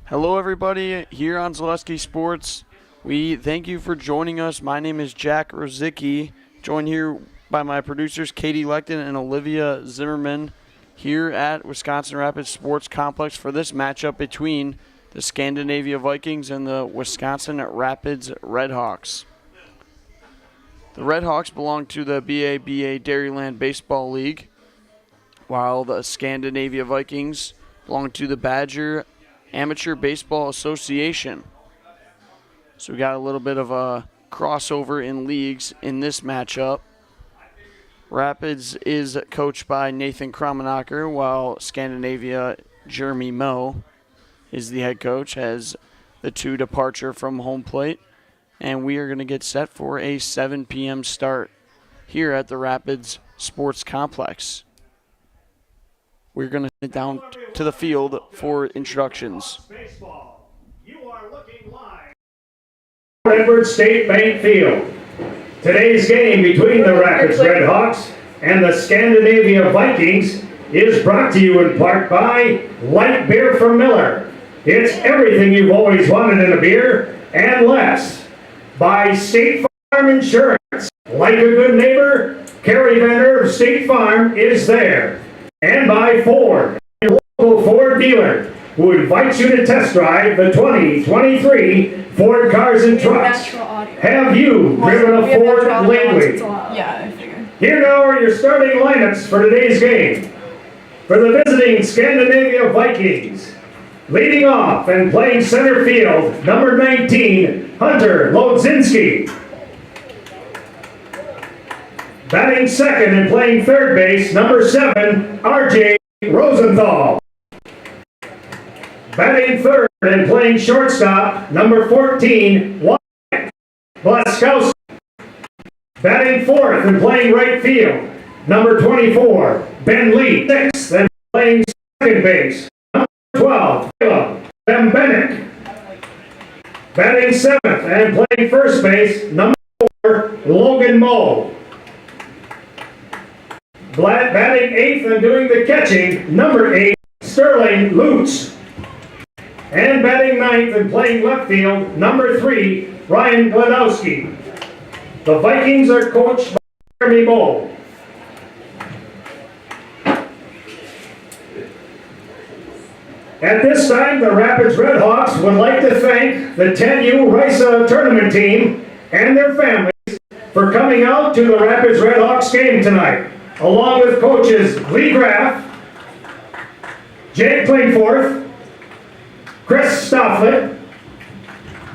Hello, everybody, here on Zaleski Sports. We thank you for joining us. My name is Jack Rozicki, joined here by my producers Katie Lecton and Olivia Zimmerman here at Wisconsin Rapids Sports Complex for this matchup between the Scandinavia Vikings and the Wisconsin Rapids Redhawks. The Redhawks belong to the BABA Dairyland Baseball League, while the Scandinavia Vikings belong to the Badger Amateur Baseball Association. So we got a little bit of a crossover in leagues in this matchup. Rapids is coached by Nathan Kromenacher, while Scandinavia, Jeremy Moe, is the head coach, has the two departure from home plate. And we are going to get set for a 7 p.m. start here at the Rapids Sports Complex. We're going to head down to the field for introductions. Baseball. You are looking live. Edwards State Bank Field. Today's game between the Rapids Redhawks and the Scandinavia Vikings is brought to you in part by Light Beer from Miller. It's everything you've always wanted in a beer and less. By State Farm Insurance. Like a good neighbor, Kerry Venner of State Farm is there. And by Ford, your local Ford dealer, who invites you to test drive the 2023 Ford cars and trucks. Have you driven a Ford lately? Yeah, I figured. Here now are your starting lineups for today's game. For the visiting Scandinavia Vikings, leading off and playing center field, number 19, Hunter Lodzinski. Batting second and playing third base, number 7, R.J. Rosenthal. Batting third and playing shortstop, number 14, Wyatt Blaskowski. Batting fourth and playing right field, number 24, Ben Lee. Sixth and playing second base, number 12, Caleb Bembenek. Batting seventh and playing first base, number 4, Logan Moe. Batting eighth and doing the catching, number 8, Sterling Lutz. And batting ninth and playing left field, number 3, Ryan Gladowski. The Vikings are coached by Jeremy Moe. At this time, the Rapids Redhawks would like to thank the 10U RISA tournament team and their families for coming out to the Rapids Redhawks game tonight, along with coaches Lee Graff, Jake Klingforth, Chris Stofflet,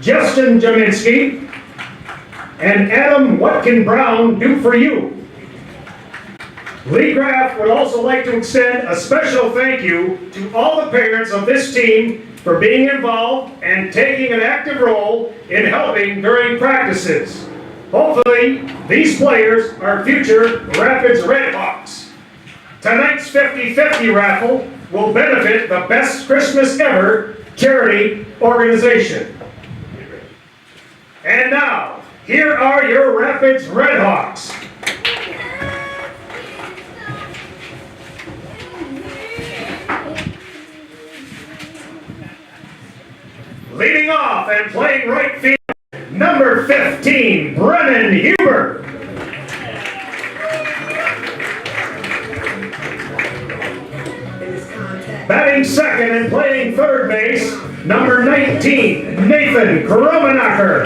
Justin Jaminski, and Adam Watkin-Brown do for you. Lee Graff would also like to extend a special thank you to all the parents of this team for being involved and taking an active role in helping during practices. Hopefully, these players are future Rapids Redhawks. Tonight's 50-50 raffle will benefit the Best Christmas Ever charity organization. And now, here are your Rapids Redhawks. Leading off and playing right field, number 15, Brennan Huber. Batting second and playing third base, number 19, Nathan Kromenacher.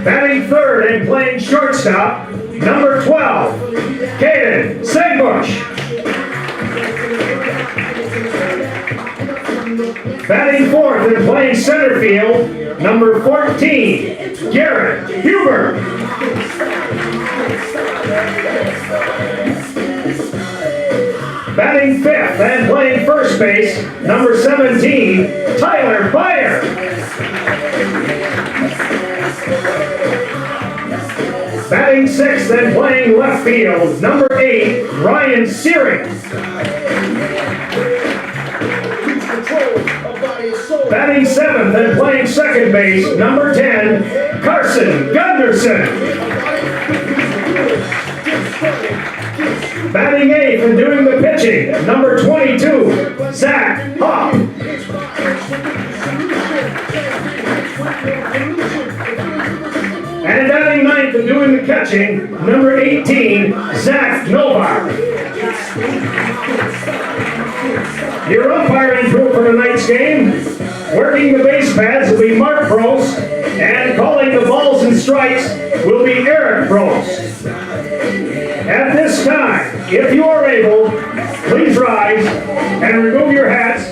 Batting third and playing shortstop, number 12, Caden Segbush. Batting fourth and playing center field, number 14, Garrett Huber. Batting fifth and playing first base, number 17, Tyler Byer. Batting sixth and playing left field, number 8, Ryan Searing. Batting seventh and playing second base, number 10, Carson Gunderson. Batting eighth and doing the pitch Pitching, number 22, Zach Hupp. And batting ninth and doing the catching, number 18, Zach Novak. Your umpiring crew for tonight's game, working the base pads will be Mark Prost, and calling the balls and strikes will be Eric Prost. At this time, if you are able, please rise and remove your hats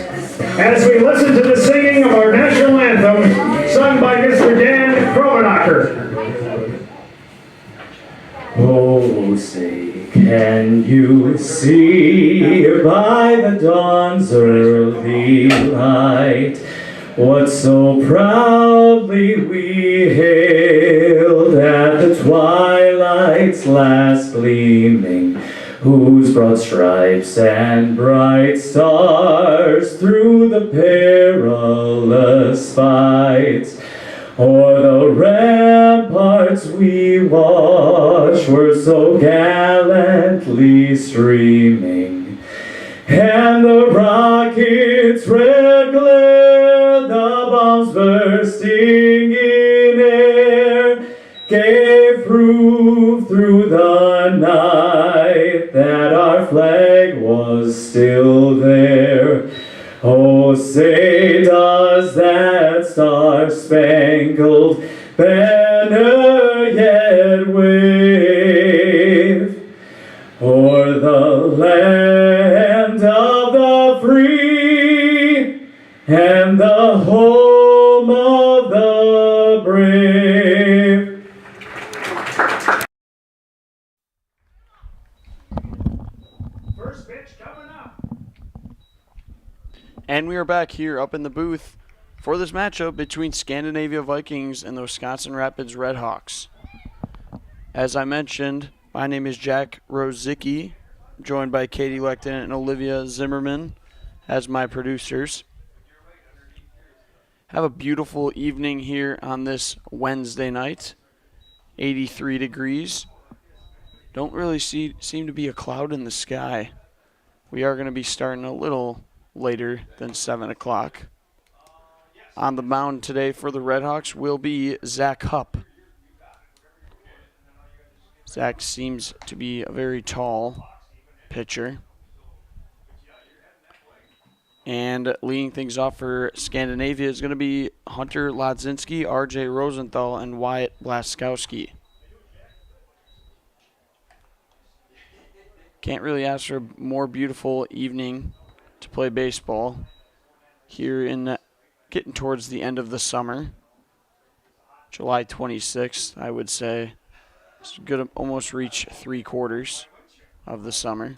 as we listen to the singing of our national anthem, sung by Mr. Dan Kromenacher. Oh, say, can you see by the dawn's early light what so proudly we hailed at the twilight's last gleaming, whose broad stripes and bright stars through the perilous fights o'er the ramparts we watched were so gallantly streaming, and the rockets' red glare, the bombs bursting in air, gave proof through the night that our flag was still there. Oh, say, does that star-spangled banner yet wave o'er the land of the free and the home of the brave? First pitch coming up. And we are back here up in the booth for this matchup between Scandinavia Vikings and the Wisconsin Rapids Redhawks. As I mentioned, my name is Jack Rosicki, joined by Katie Lecton and Olivia Zimmerman as my producers. Have a beautiful evening here on this Wednesday night, 83 degrees. Don't really seem to be a cloud in the sky. We are going to be starting a little later than 7 o'clock. On the mound today for the Redhawks will be Zach Hupp. Zach seems to be a very tall pitcher. And leading things off for Scandinavia is going to be Hunter Lodzinski, RJ Rosenthal, and Wyatt Blaskowski. Can't really ask for a more beautiful evening to play baseball here in getting towards the end of the summer. July 26th, I would say. It's good to almost reach 3/4 of the summer.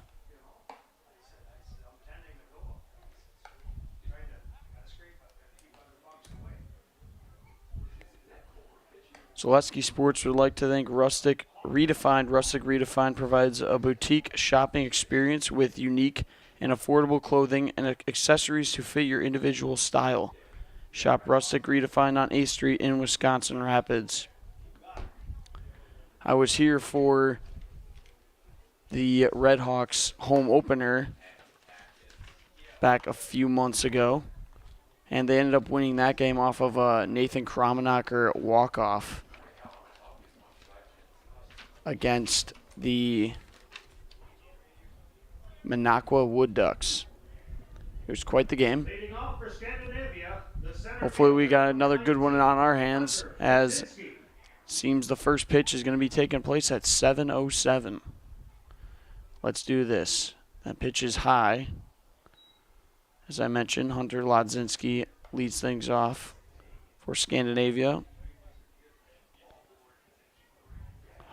Zaleski Sports would like to thank Rustic Redefined. Rustic Redefined provides a boutique shopping experience with unique and affordable clothing and accessories to fit your individual style. Shop Rustic Redefined on 8th Street in Wisconsin Rapids. I was here for the Redhawks home opener back a few months ago, and they ended up winning that game off of a Nathan Kromenacher walk-off against the Minocqua Wood Ducks. It was quite the game. Hopefully we got another good one on our hands, as seems the first pitch is going to be taking place at 7:07. Let's do this. That pitch is high. As I mentioned, Hunter Lodzinski leads things off for Scandinavia.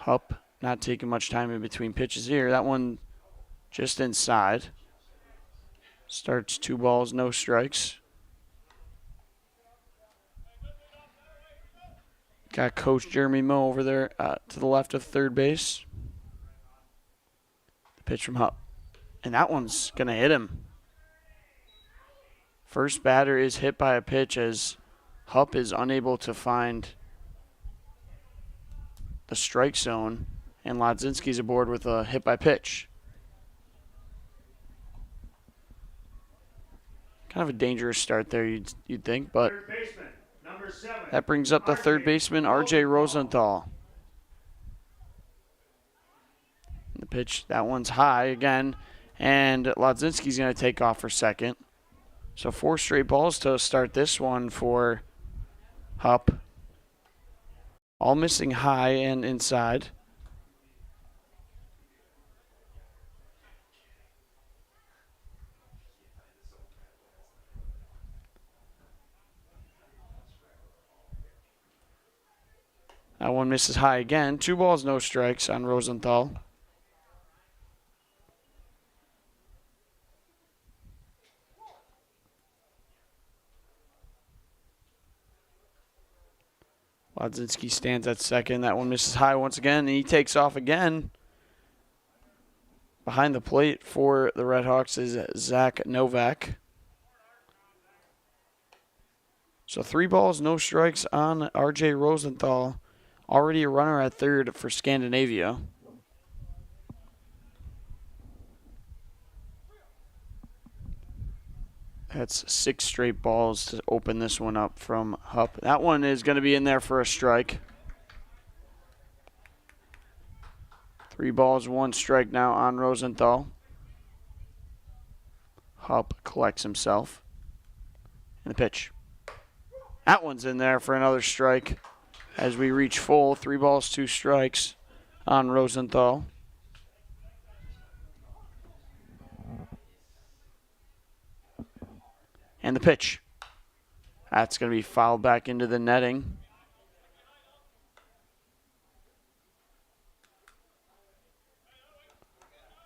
Hupp not taking much time in between pitches here. That one just inside. Starts 2 balls, no strikes. Got Coach Jeremy Moe over there to the left of third base. The pitch from Hupp. And that one's going to hit him. First batter is hit by a pitch as Hupp is unable to find the strike zone, and Lodzinski's aboard with a hit by pitch. Kind of a dangerous start there, you'd think, but Third baseman, number 7. that brings up the third baseman, R.J. Rosenthal. The pitch, that one's high again, and Lodzinski's going to take off for second. So 4 straight balls to start this one for Hupp. All missing high and inside. That one misses high again. 2 balls, no strikes on Rosenthal. Lodzinski stands at second. That one misses high once again, and he takes off again. Behind the plate for the Redhawks is Zach Novak. So 3 balls, no strikes on R.J. Rosenthal. Already a runner at third for Scandinavia. That's 6 straight balls to open this one up from Hupp. That one is going to be in there for a strike. 3 balls, 1 strike now on Rosenthal. Hupp collects himself. And the pitch. That one's in there for another strike as we reach full. 3 balls, 2 strikes on Rosenthal. And the pitch. That's going to be fouled back into the netting.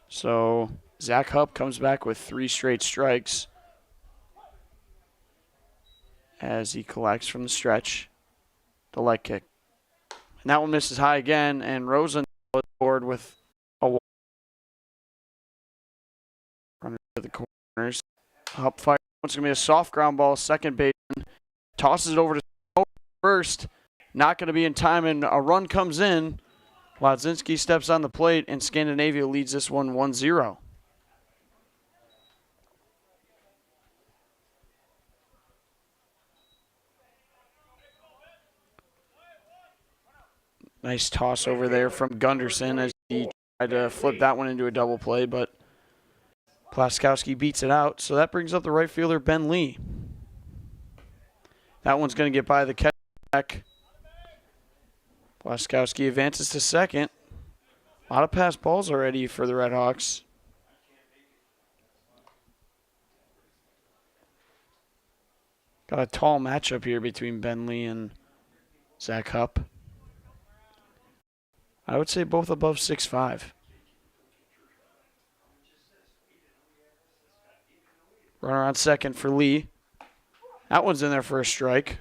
So Zach Hupp comes back with 3 straight strikes as he collects from the stretch. The leg kick. And that one misses high again, and Rosenthal is bored with a walk. Runner to the corners. Hupp fires. It's going to be a soft ground ball, second baseman. Tosses it over to first. Not going to be in time, and a run comes in. Lodzinski steps on the plate, and Scandinavia leads this one 1-0. Nice toss over there from Gunderson as he tried to flip that one into a double play, but Plaskowski beats it out. So that brings up the right fielder, Ben Lee. That one's going to get by the catch. Plaskowski advances to second. A lot of pass balls already for the Redhawks. Got a tall matchup here between Ben Lee and Zach Hupp. I would say both above 6'5". Runner on second for Lee. That one's in there for a strike.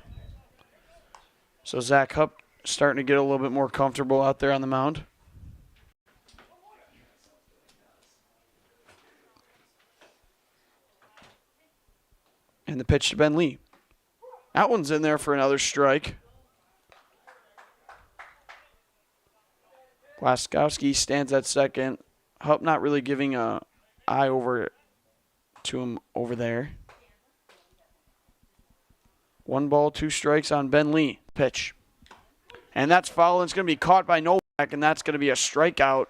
So Zach Hupp starting to get a little bit more comfortable out there on the mound. And the pitch to Ben Lee. That one's in there for another strike. Plaskowski stands at second. Hupp not really giving a eye over to him over there. 1 ball, 2 strikes on Ben Lee. Pitch. And that's foul, and it's going to be caught by Novak, and that's going to be a strikeout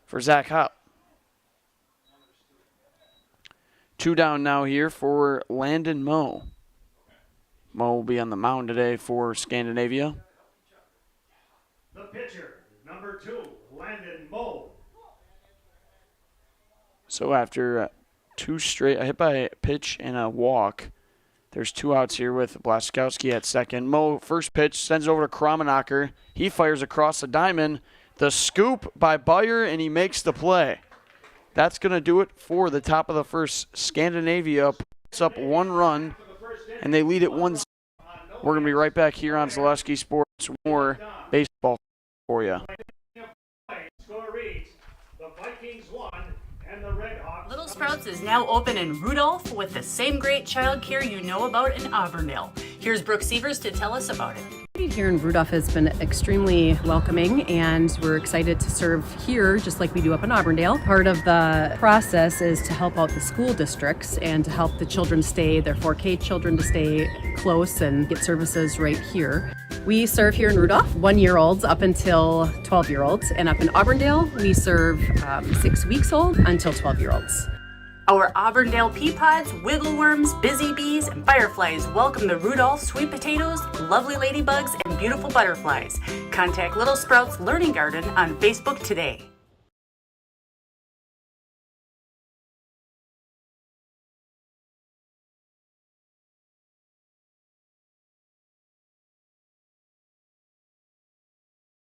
for Zach Hupp. 2 down now here for Landon Moe. Moe will be on the mound today for Scandinavia. The pitcher, number 2, Landon Moe. So after 2 straight, a hit by a pitch and a walk, there's 2 outs here with Blaskowski at second. Moe, first pitch, sends it over to Kramenacher. He fires across the diamond. The scoop by Bayer, and he makes the play. That's going to do it for the top of the first. Scandinavia puts up 1 run, and they lead it 1-0. We're going to be right back here on Zaleski Sports. More baseball for you. Score reads, the Vikings won and the Redhawks. Little Sprouts is now open in Rudolph with the same great childcare you know about in Auburndale. Here's Brooke Sievers to tell us about it. Here in Rudolph has been extremely welcoming, and we're excited to serve here just like we do up in Auburndale. Part of the process is to help out the school districts and to help the children stay, their 4K children to stay close and get services right here. We serve here in Rudolph 1-year-olds up until 12-year-olds, and up in Auburndale we serve 6 weeks old until 12-year-olds. Our Auburndale pea pods, wiggle worms, busy bees, and fireflies welcome the Rudolph sweet potatoes, lovely ladybugs, and beautiful butterflies. Contact Little Sprouts Learning Garden on Facebook today.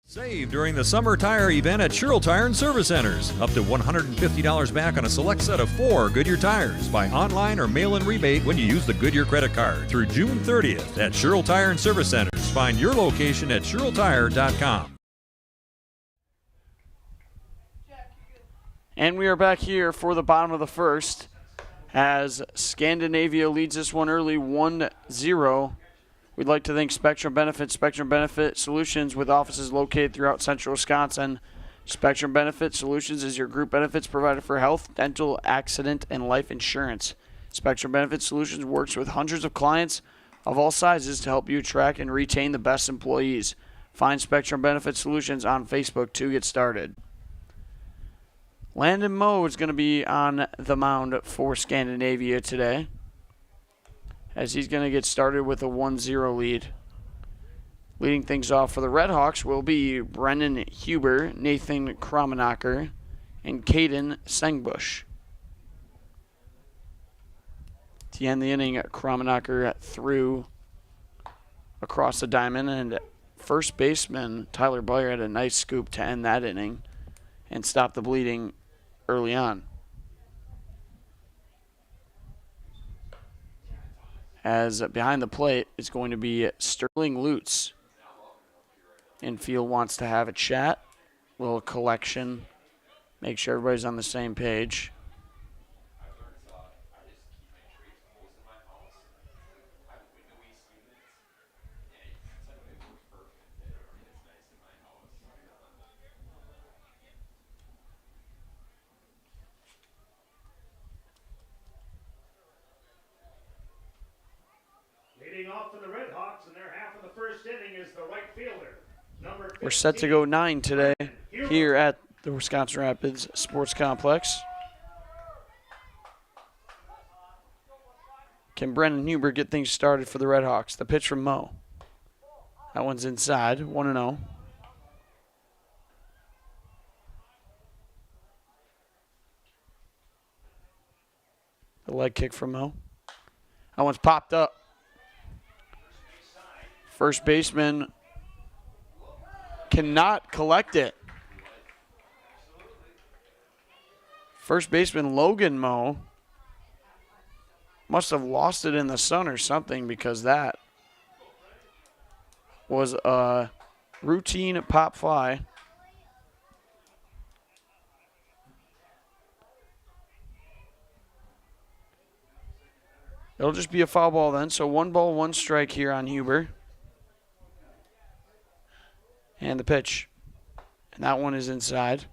Save during the summer tire event at Sherrill Tire and Service Centers. Up to $150 back on a select set of 4 Goodyear tires. Buy online or mail-in rebate when you use the Goodyear credit card through June 30th at Sherrill Tire and Service Centers. Find your location at SherrillTire.com. And we are back here for the bottom of the first as Scandinavia leads this one early 1-0. We'd like to thank Spectrum Benefit Solutions with offices located throughout central Wisconsin. Spectrum Benefit Solutions is your group benefits provider for health, dental, accident, and life insurance. Spectrum Benefit Solutions works with hundreds of clients of all sizes to help you attract and retain the best employees. Find Spectrum Benefit Solutions on Facebook to get started. Landon Moe is going to be on the mound for Scandinavia today, as he's going to get started with a 1-0 lead. Leading things off for the Redhawks will be Brennan Huber, Nathan Kromenacher, and Caden Sengbush. To end the inning, Kromenacher threw across the diamond, and first baseman Tyler Boyer had a nice scoop to end that inning and stop the bleeding early on. As behind the plate is going to be Sterling Lutz. Infield wants to have a chat, little collection, make sure everybody's on the same page. Leading off for the Redhawks in their half of the first inning is the right fielder. We're set to go 9 today here at the Wisconsin Rapids Sports Complex. Can Brennan Huber get things started for the Redhawks? The pitch from Moe. That one's inside, 1-0. The leg kick from Moe. That one's popped up. First baseman cannot collect it. First baseman Logan Moe must have lost it in the sun or something, because that was a routine pop fly. It'll just be a foul ball then, so 1 ball, 1 strike here on Huber. And the pitch. And that one is inside.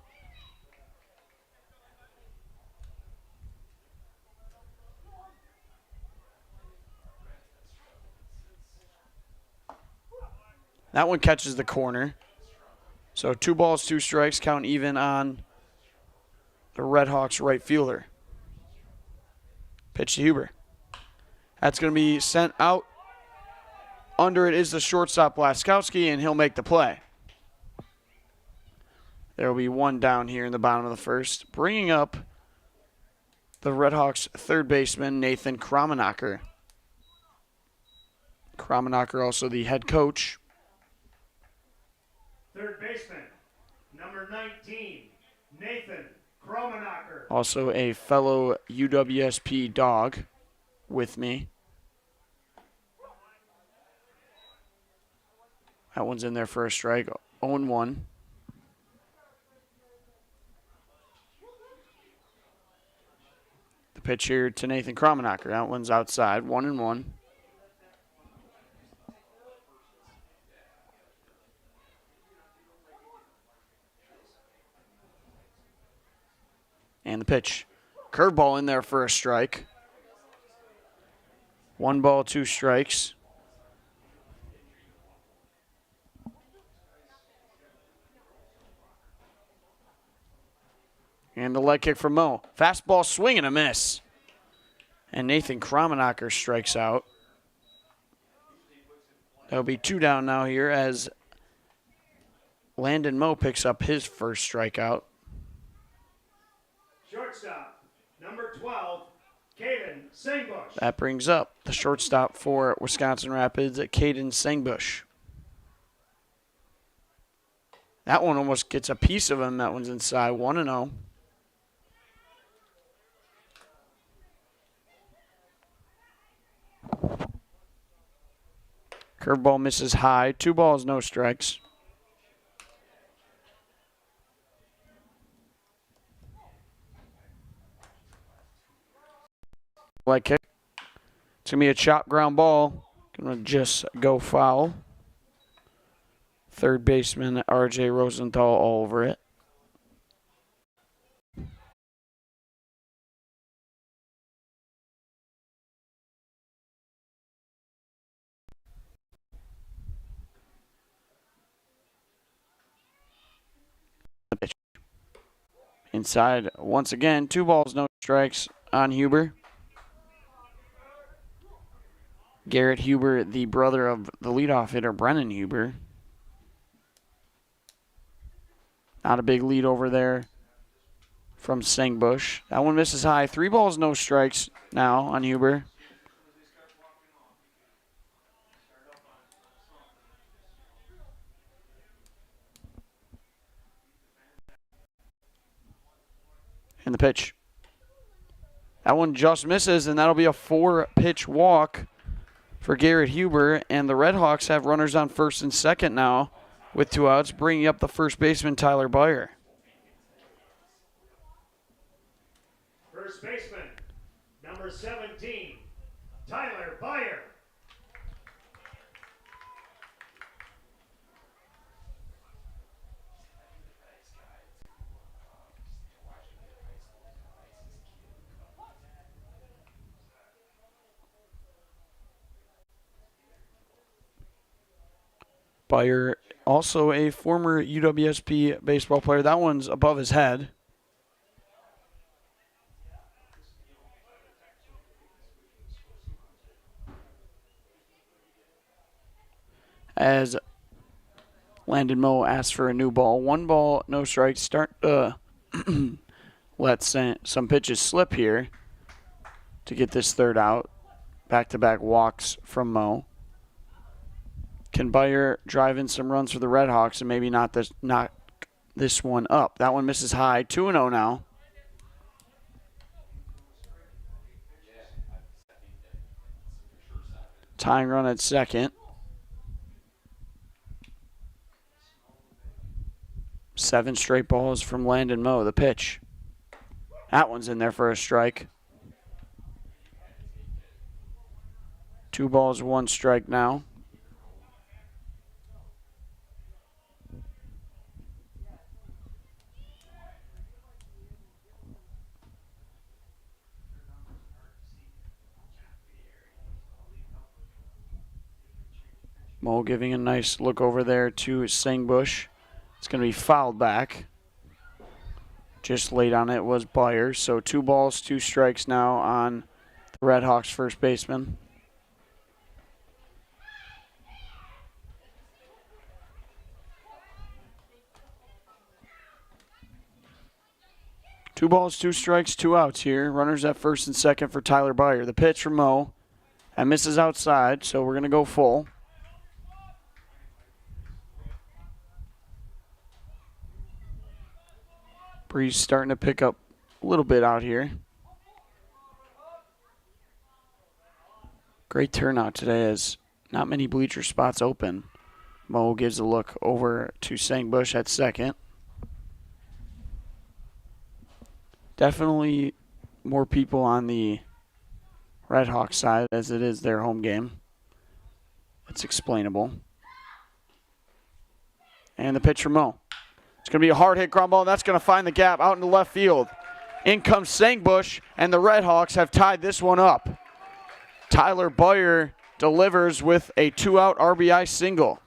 That one catches the corner. So 2 balls, 2 strikes, count even on the Redhawks right fielder. Pitch to Huber. That's going to be sent out. Under it is the shortstop Blaskowski, and he'll make the play. There will be 1 down here in the bottom of the first, bringing up the Redhawks third baseman, Nathan Kromenacher. Kromenacher also the head coach. Third baseman, number 19, Nathan Kromenacher. Also a fellow UWSP dog with me. That one's in there for a strike, 0-1. The pitch here to Nathan Kromenacher. That one's outside, 1-1. And the pitch. Curveball in there for a strike. 1 ball, 2 strikes. And the leg kick from Mo. Fastball swing and a miss. And Nathan Kramenacher strikes out. That'll be 2 down now here as Landon Mo picks up his first strikeout. Shortstop, number 12, Caden Singbush. That brings up the shortstop for Wisconsin Rapids, Caden Singbush. That one almost gets a piece of him. That one's inside, 1-0. Curveball misses high. 2 balls, no strikes. Leg kick. It's going to be a chop ground ball. Going to just go foul. Third baseman R.J. Rosenthal all over it. Inside once again. 2 balls, no strikes on Huber. Garrett Huber, the brother of the leadoff hitter, Brennan Huber. Not a big lead over there from Singbush. That one misses high. 3 balls, no strikes now on Huber. And the pitch. That one just misses, and that'll be a 4-pitch walk for Garrett Huber. And the Redhawks have runners on first and second now with 2 outs, bringing up the first baseman, Tyler Beyer. First baseman, number 17, Tyler Beyer. Beyer, also a former UWSP baseball player. That one's above his head. As Landon Moe asks for a new ball. 1 ball, no strikes. Start let some pitches slip here to get this third out. Back-to-back walks from Moe. Can Beyer drive in some runs for the Redhawks and maybe knock this one up? That one misses high. 2-0 now. Tying run at second. 7 straight balls from Landon Moe. The pitch. That one's in there for a strike. 2 balls, 1 strike now. Moe giving a nice look over there to Singbush. It's going to be fouled back. Just late on it was Beyer. So 2 balls, 2 strikes now on the Redhawks first baseman. Two balls, 2 strikes, 2 outs here. Runners at first and second for Tyler Beyer. The pitch from Moe. That misses outside, so we're going to go full. Breeze starting to pick up a little bit out here. Great turnout today as not many bleacher spots open. Moe gives a look over to Singbush at second. Definitely more people on the Redhawks side as it is their home game. It's explainable. And the pitch from Moe. It's going to be a hard hit ground ball, and that's going to find the gap out into left field. In comes Sangbush, and the Redhawks have tied this one up. Tyler Boyer delivers with a 2-out RBI single.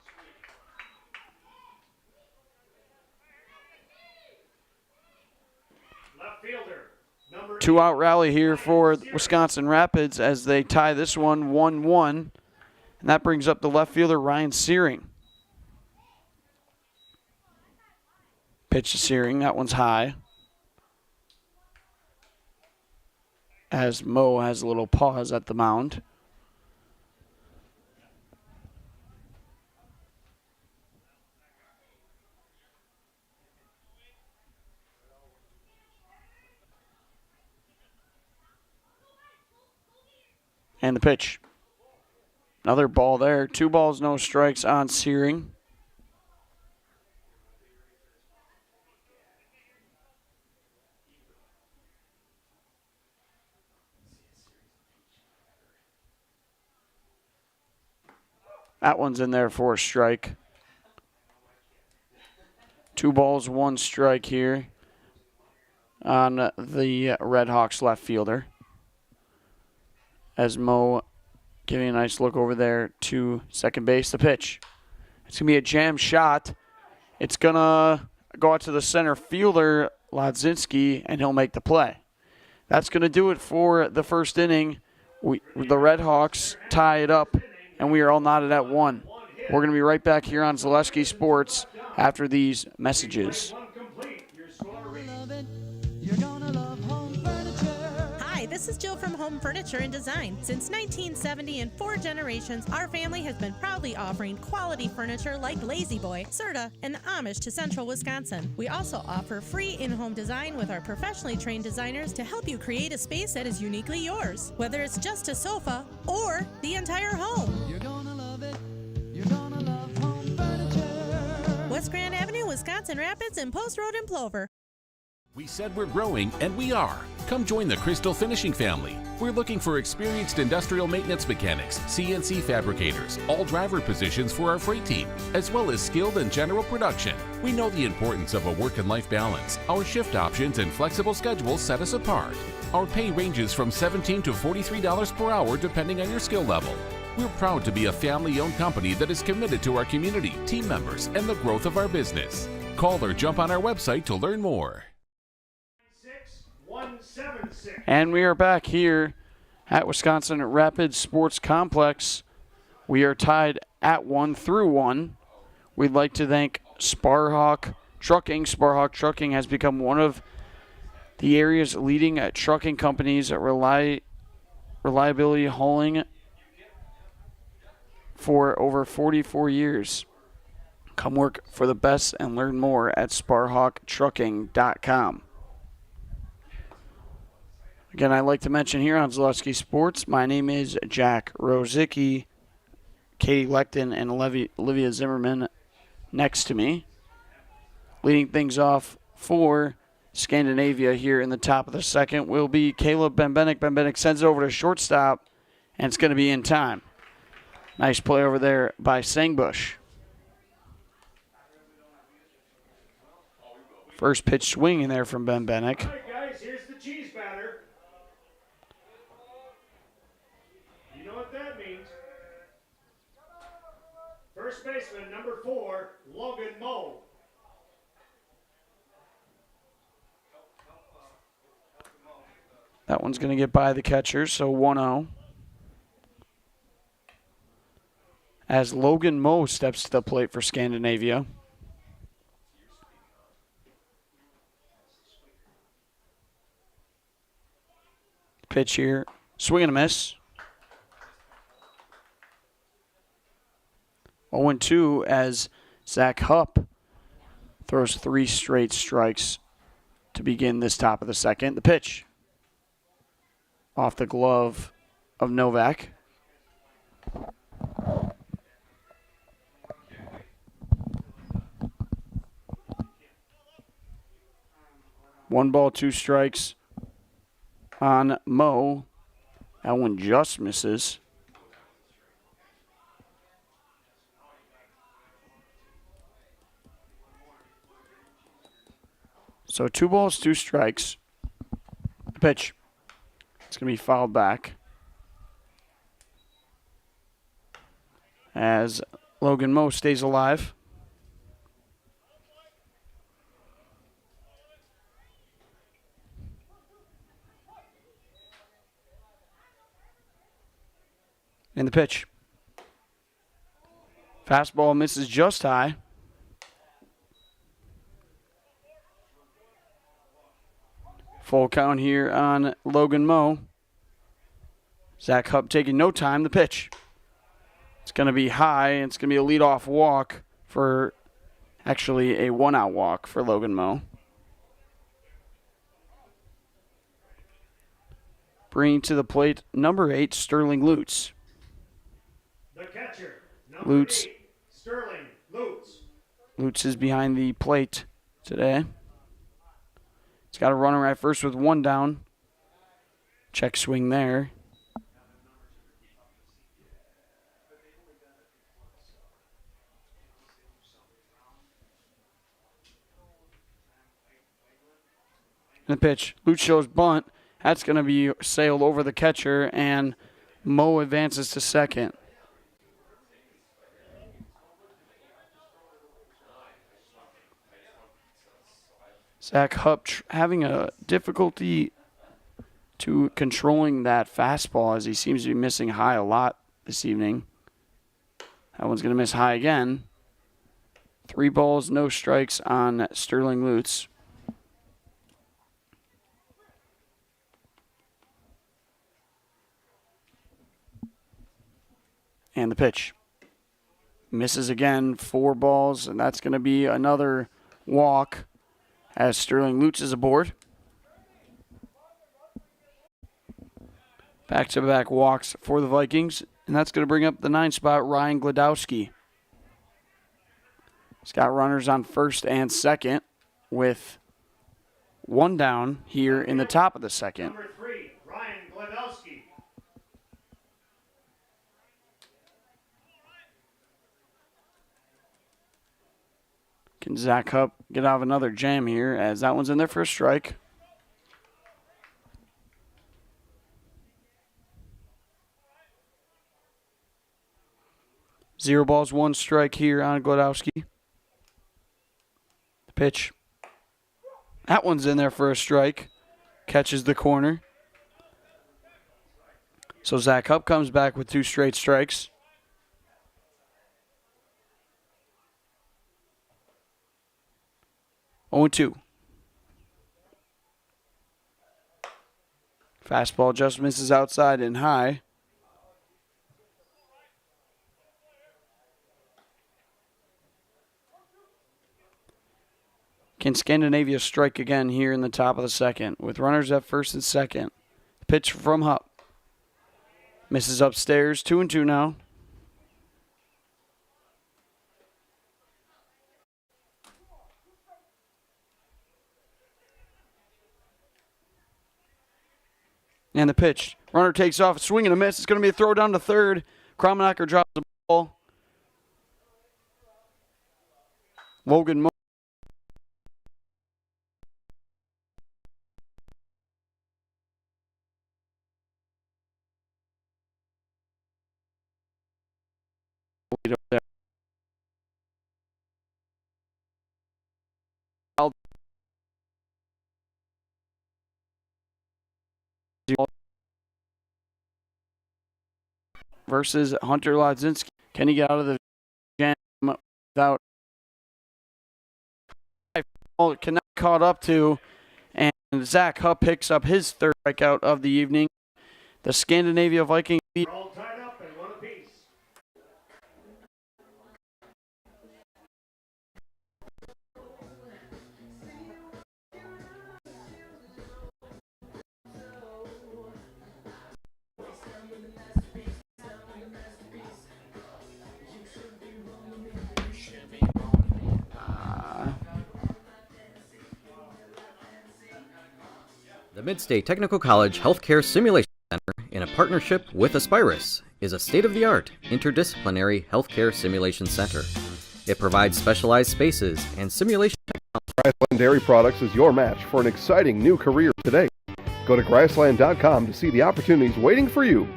Left fielder, number 2-out rally here for Wisconsin Rapids as they tie this one 1-1. And that brings up the left fielder, Ryan Searing. Pitch to Searing, that one's high. As Mo has a little pause at the mound. And the pitch. Another ball there. 2 balls, no strikes on Searing. That one's in there for a strike. 2 balls, 1 strike here on the Redhawks left fielder. As Mo giving a nice look over there to second base. The pitch. It's going to be a jam shot. It's going to go out to the center fielder, Ladzinski, and he'll make the play. That's going to do it for the first inning. The Redhawks tie it up, and we are all knotted at 1. We're going to be right back here on Zaleski Sports after these messages. Hi, this is Jill from Home Furniture and Design. Since 1970 and 4 generations, our family has been proudly offering quality furniture like Lazy Boy, Serta, and Amish to Central Wisconsin. We also offer free in-home design with our professionally trained designers to help you create a space that is uniquely yours, whether it's just a sofa or the entire home. You're gonna love it. You're gonna love Home Furniture. West Grand Avenue, Wisconsin Rapids, and Post Road in Plover. We said we're growing, and we are. Come join the Crystal Finishing family. We're looking for experienced industrial maintenance mechanics, CNC fabricators, all driver positions for our freight team, as well as skilled and general production. We know the importance of a work and life balance. Our shift options and flexible schedules set us apart. Our pay ranges from $17 to $43 per hour depending on your skill level. We're proud to be a family-owned company that is committed to our community, team members, and the growth of our business. Call or jump on our website to learn more. And we are back here at Wisconsin Rapids Sports Complex. We are tied at 1-1. We'd like to thank Sparhawk Trucking. Sparhawk Trucking has become one of the area's leading trucking companies at reliability hauling for over 44 years. Come work for the best and learn more at sparhawktrucking.com. Again, I'd like to mention here on Zaleski Sports, my name is Jack Rosicki, Katie Lecton, and Olivia Zimmerman next to me. Leading things off for Scandinavia here in the top of the second will be Caleb Benbenick. Benbenick sends it over to shortstop, and it's going to be in time. Nice play over there by Sangbush. First pitch swinging there from Benbenick. All right, guys, here's the cheese batter. You know what that means. First baseman, number 4, Logan Moe. That one's going to get by the catcher, so 1-0. As Logan Moe steps to the plate for Scandinavia. Pitch here. Swing and a miss. 0-2 as Zach Hupp throws 3 straight strikes to begin this top of the second. The pitch. Off the glove of Novak. One ball, 2 strikes on Moe. That one just misses. So 2 balls, 2 strikes. The pitch. It's going to be fouled back as Logan Moe stays alive. And the pitch. Fastball misses just high. Full count here on Logan Moe. Zach Hupp taking no time. The pitch. It's going to be high, and it's going to be a leadoff walk for, actually a one-out walk for Logan Moe. Bringing to the plate, number 8, Sterling Lutz. The catcher, number Lutz. 8, Sterling Lutz. Lutz is behind the plate today. He's got a runner at first with one down. Check swing there. And the pitch. Lutz shows bunt. That's going to be sailed over the catcher, and Moe advances to second. Zach Hupp having a difficulty to controlling that fastball as he seems to be missing high a lot this evening. That one's going to miss high again. 3 balls, no strikes on Sterling Lutz. And the pitch. Misses again, 4 balls, and that's going to be another walk as Sterling Lutz is aboard. Back-to-back walks for the Vikings, and that's going to bring up the 9 spot, Ryan Gladowski. He's got runners on first and second with 1 down here in the top of the second. Number 3, Ryan Gladowski. Can Zach Hupp get out of another jam here as that one's in there for a strike? Zero balls, 1 strike here on Gladowski. The pitch. That one's in there for a strike. Catches the corner. So Zach Hupp comes back with 2 straight strikes. Oh, 2. Fastball just misses outside and high. Can Scandinavia strike again here in the top of the second with runners at first and second? Pitch from Hupp. Misses upstairs. 2-2 now. And the pitch. Runner takes off, swing and a miss. It's going to be a throw down to third. Kromnacher drops the ball. Logan Moe. Versus Hunter Lodzinski. Can he get out of the jam without cannot caught up to, and Zach Hupp picks up his 3rd strikeout of the evening. The Scandinavia Vikings lead. We're all tied up and 1 apiece. The Midstate Technical College Healthcare Simulation Center, in a partnership with Aspirus, is a state-of-the-art, interdisciplinary healthcare simulation center. It provides specialized spaces and simulation technology. Dairy Products is your match for an exciting new career today. Go to grassland.com to see the opportunities waiting for you.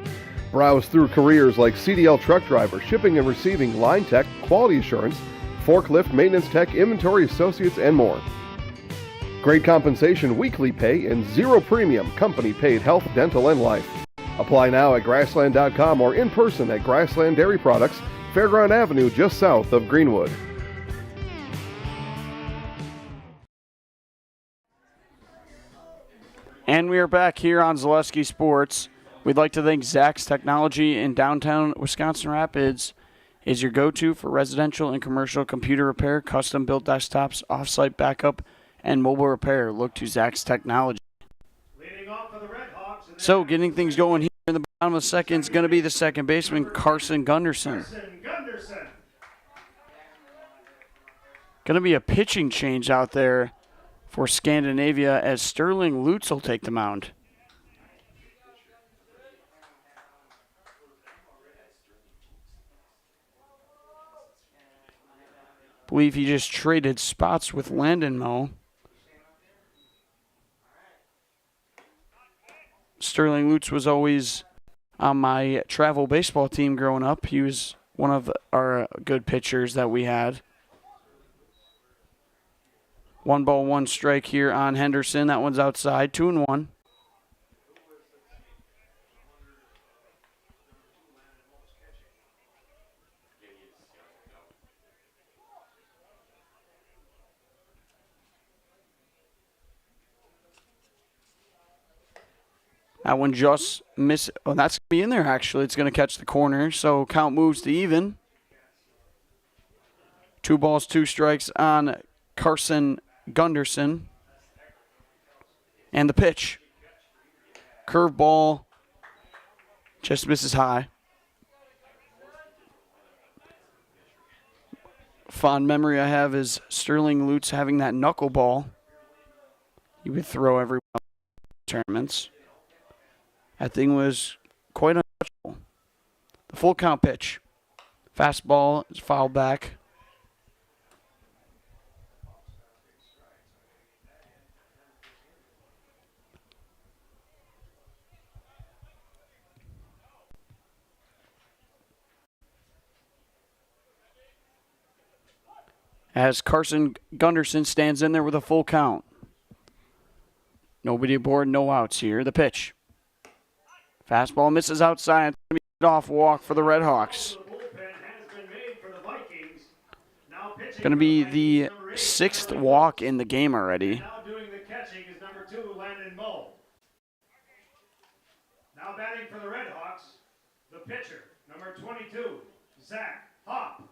Browse through careers like CDL truck driver, shipping and receiving, line tech, quality assurance, forklift, maintenance tech, inventory associates, and more. Great compensation, weekly pay, and zero premium, company-paid health, dental, and life. Apply now at grassland.com or in person at Grassland Dairy Products, Fairground Avenue, just south of Greenwood. And we are back here on Zaleski Sports. We'd like to thank Zach's Technology in downtown Wisconsin Rapids is your go-to for residential and commercial computer repair, custom-built desktops, off-site backup, and mobile repair. Look to Zach's Technology. So getting things going here in the bottom of the second is going to be the second baseman, Carson Gunderson. Going to be a pitching change out there for Scandinavia as Sterling Lutz will take the mound. Believe he just traded spots with Landon Moe. Sterling Lutz was always on my travel baseball team growing up. He was one of our good pitchers that we had. 1 ball, 1 strike here on Henderson. That one's outside, 2-1. That one just missed. Oh, that's going to be in there, actually. It's going to catch the corner, so count moves to even. 2 balls, 2 strikes on Carson Gunderson. And the pitch. Curveball just misses high. Fond memory I have is Sterling Lutz having that knuckleball. He would throw every tournaments. That thing was quite untouchable. The full count pitch. Fastball is fouled back. As Carson Gunderson stands in there with a full count. Nobody aboard, no outs here. The pitch. Fastball misses outside. It's going to be off walk for the Redhawks. Going to be the 6th walk in the game already. Now doing the catching is number 2, Landon Moe. Now batting for the Redhawks, the pitcher, number 22, Zach Hopp.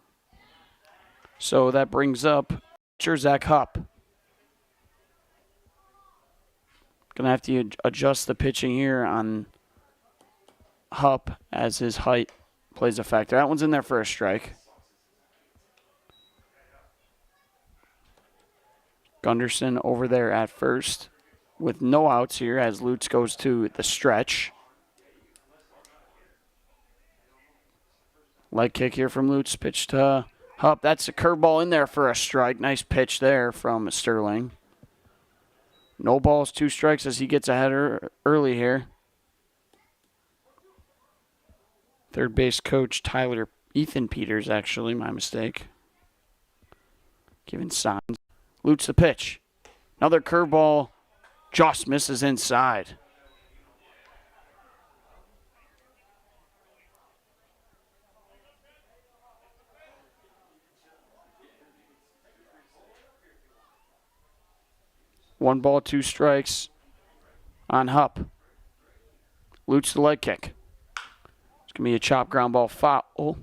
So that brings up pitcher Zach Hopp. Going to have to adjust the pitching here on Hupp as his height plays a factor. That one's in there for a strike. Gunderson over there at first with no outs here as Lutz goes to the stretch. Leg kick here from Lutz. Pitch to Hupp. That's a curveball in there for a strike. Nice pitch there from Sterling. No balls, 2 strikes as he gets ahead early here. Third base coach Ethan Peters, actually, my mistake. Giving signs. Lutz the pitch. Another curveball just misses inside. One ball, 2 strikes on Hupp. Lutz the leg kick. It's going to be a chop ground ball foul.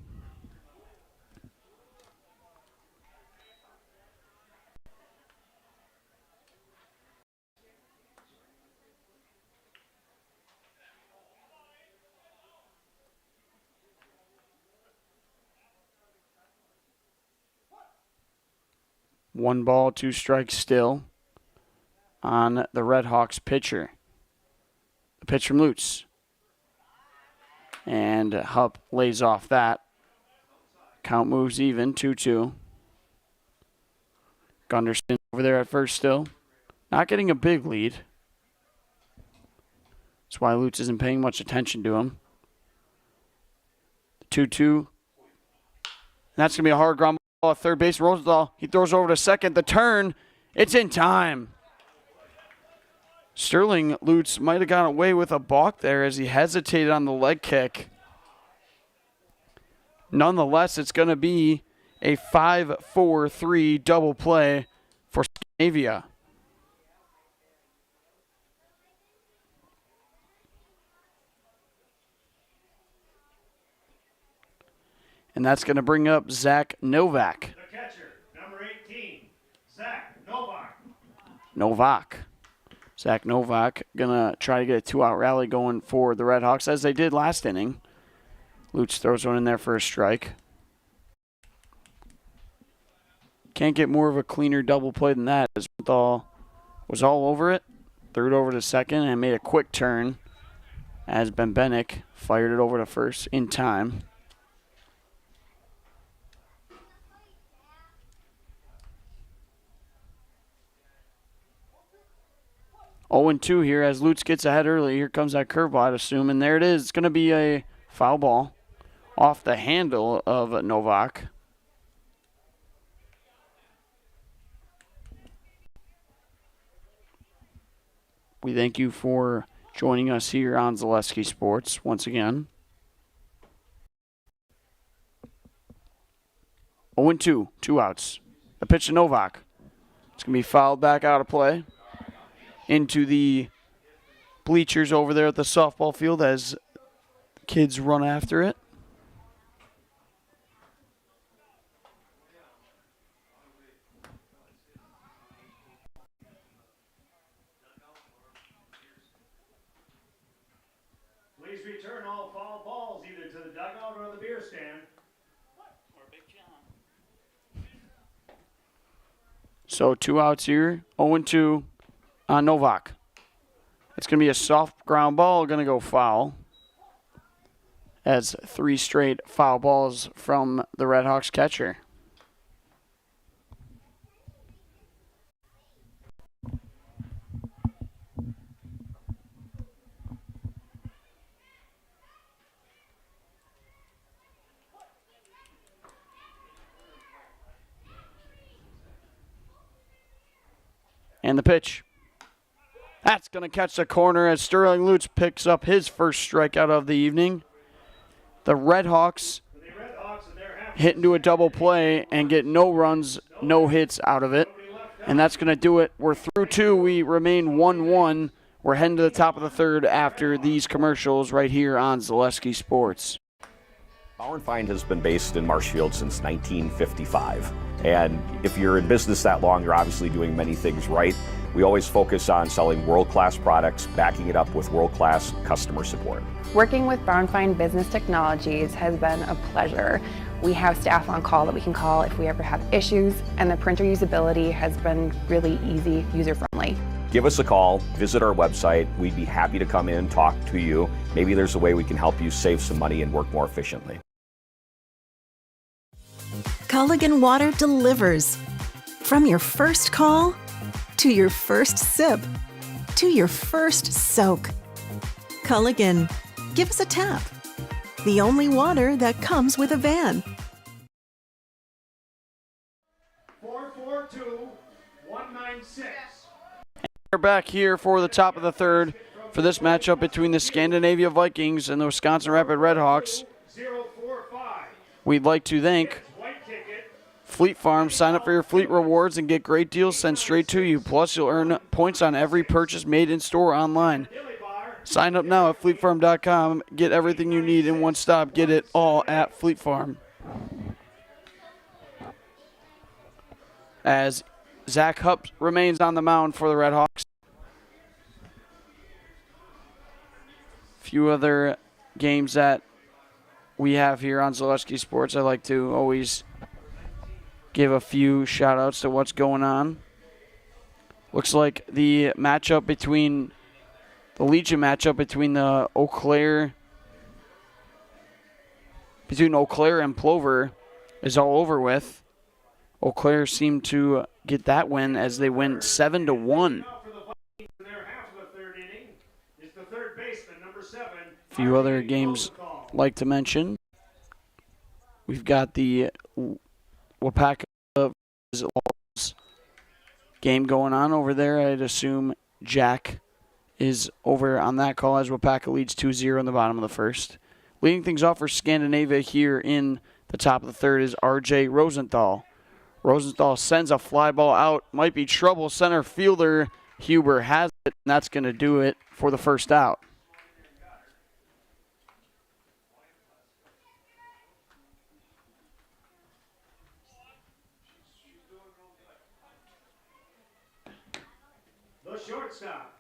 One ball, 2 strikes still on the Redhawks pitcher. The pitch from Lutz. And Hupp lays off that. Count moves even, 2-2. Gunderson over there at first still. Not getting a big lead. That's why Lutz isn't paying much attention to him. 2-2. That's going to be a hard ground ball at third base. Rosenthal, he throws over to second. The turn, it's in time. Sterling Lutz might have gotten away with a balk there as he hesitated on the leg kick. Nonetheless, it's going to be a 5-4-3 double play for Scandinavia. And that's going to bring up Zach Novak. The catcher, number 18, Zach Novak. Zach Novak going to try to get a two-out rally going for the Redhawks, as they did last inning. Lutz throws one in there for a strike. Can't get more of a cleaner double play than that, as Rosenthal was all over it, threw it over to second, and made a quick turn as Benbenek fired it over to first in time. Oh, and 2 here as Lutz gets ahead early. Here comes that curveball, I'd assume. And there it is. It's going to be a foul ball off the handle of Novak. We thank you for joining us here on Zaleski Sports once again. 0-2, 2 outs. A pitch to Novak. It's going to be fouled back out of play into the bleachers over there at the softball field as kids run after it. Please return all foul balls either to the dugout or the beer stand. So 2 outs here, 0-2 on Novak. It's going to be a soft ground ball, going to go foul. As 3 straight foul balls from the Redhawks catcher. And the pitch. That's going to catch the corner as Sterling Lutz picks up his first strikeout of the evening. The Redhawks hit into a double play and get no runs, no hits out of it. And that's going to do it. We're through 2. We remain 1-1. We're heading to the top of the third after these commercials right here on Zaleski Sports. Bauer & Find has been based in Marshfield since 1955. And if you're in business that long, you're obviously doing many things right. We always focus on selling world-class products, backing it up with world-class customer support. Working with Bauer & Find Business Technologies has been a pleasure. We have staff on call that we can call if we ever have issues, and the printer usability has been really easy, user-friendly. Give us a call, visit our website. We'd be happy to come in, talk to you. Maybe there's a way we can help you save some money and work more efficiently. Culligan Water delivers. From your first call, to your first sip, to your first soak. Culligan, give us a tap. The only water that comes with a van. 442-196. We're back here for the top of the third for this matchup between the Scandinavia Vikings and the Wisconsin Rapid Redhawks. We'd like to thank Fleet Farm. Sign up for your Fleet Rewards and get great deals sent straight to you. Plus, you'll earn points on every purchase made in store online. Sign up now at fleetfarm.com. Get everything you need in one stop. Get it all at Fleet Farm. As Zach Hupp remains on the mound for the Redhawks. Few other games that we have here on Zaleski Sports. I like to always give a few shout-outs to what's going on. Looks like the matchup between the Legion matchup between the Eau Claire and Plover is all over with. Eau Claire seemed to get that win as they win 7-1. A few other games like to mention. We've got the Wapaka game going on over there. I'd assume Jack is over on that call as Wapaka leads 2-0 in the bottom of the first. Leading things off for Scandinavia here in the top of the third is R.J. Rosenthal. Rosenthal sends a fly ball out. Might be trouble. Center fielder Huber has it, and that's going to do it for the first out. The shortstop,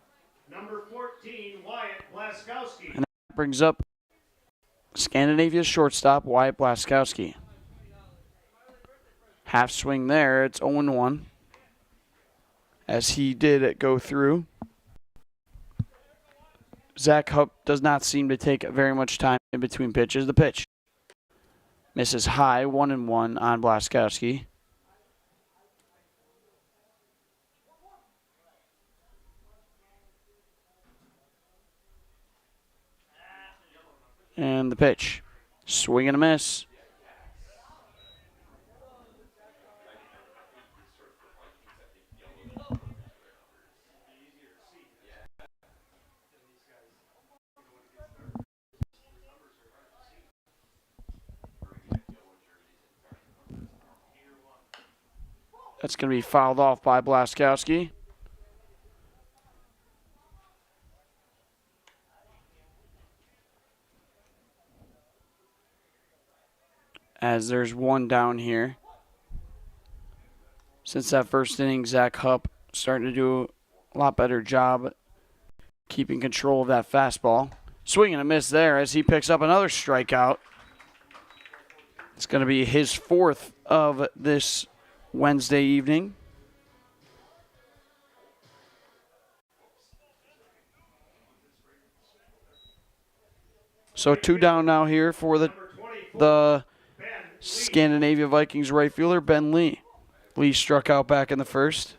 number 14, Wyatt Blaskowski. And that brings up Scandinavia's shortstop, Wyatt Blaskowski. Half swing there. It's 0-1 as he did go through. Zach Hupp does not seem to take very much time in between pitches. The pitch misses high, 1-1 on Blaskowski. And the pitch, swing and a miss. That's going to be fouled off by Blaskowski. As there's one down here. Since that first inning, Zach Hupp starting to do a lot better job keeping control of that fastball. Swing and a miss there as he picks up another strikeout. It's going to be his fourth of this Wednesday evening. So two down now here for the Scandinavia Vikings right fielder, Ben Lee. Lee struck out back in the first.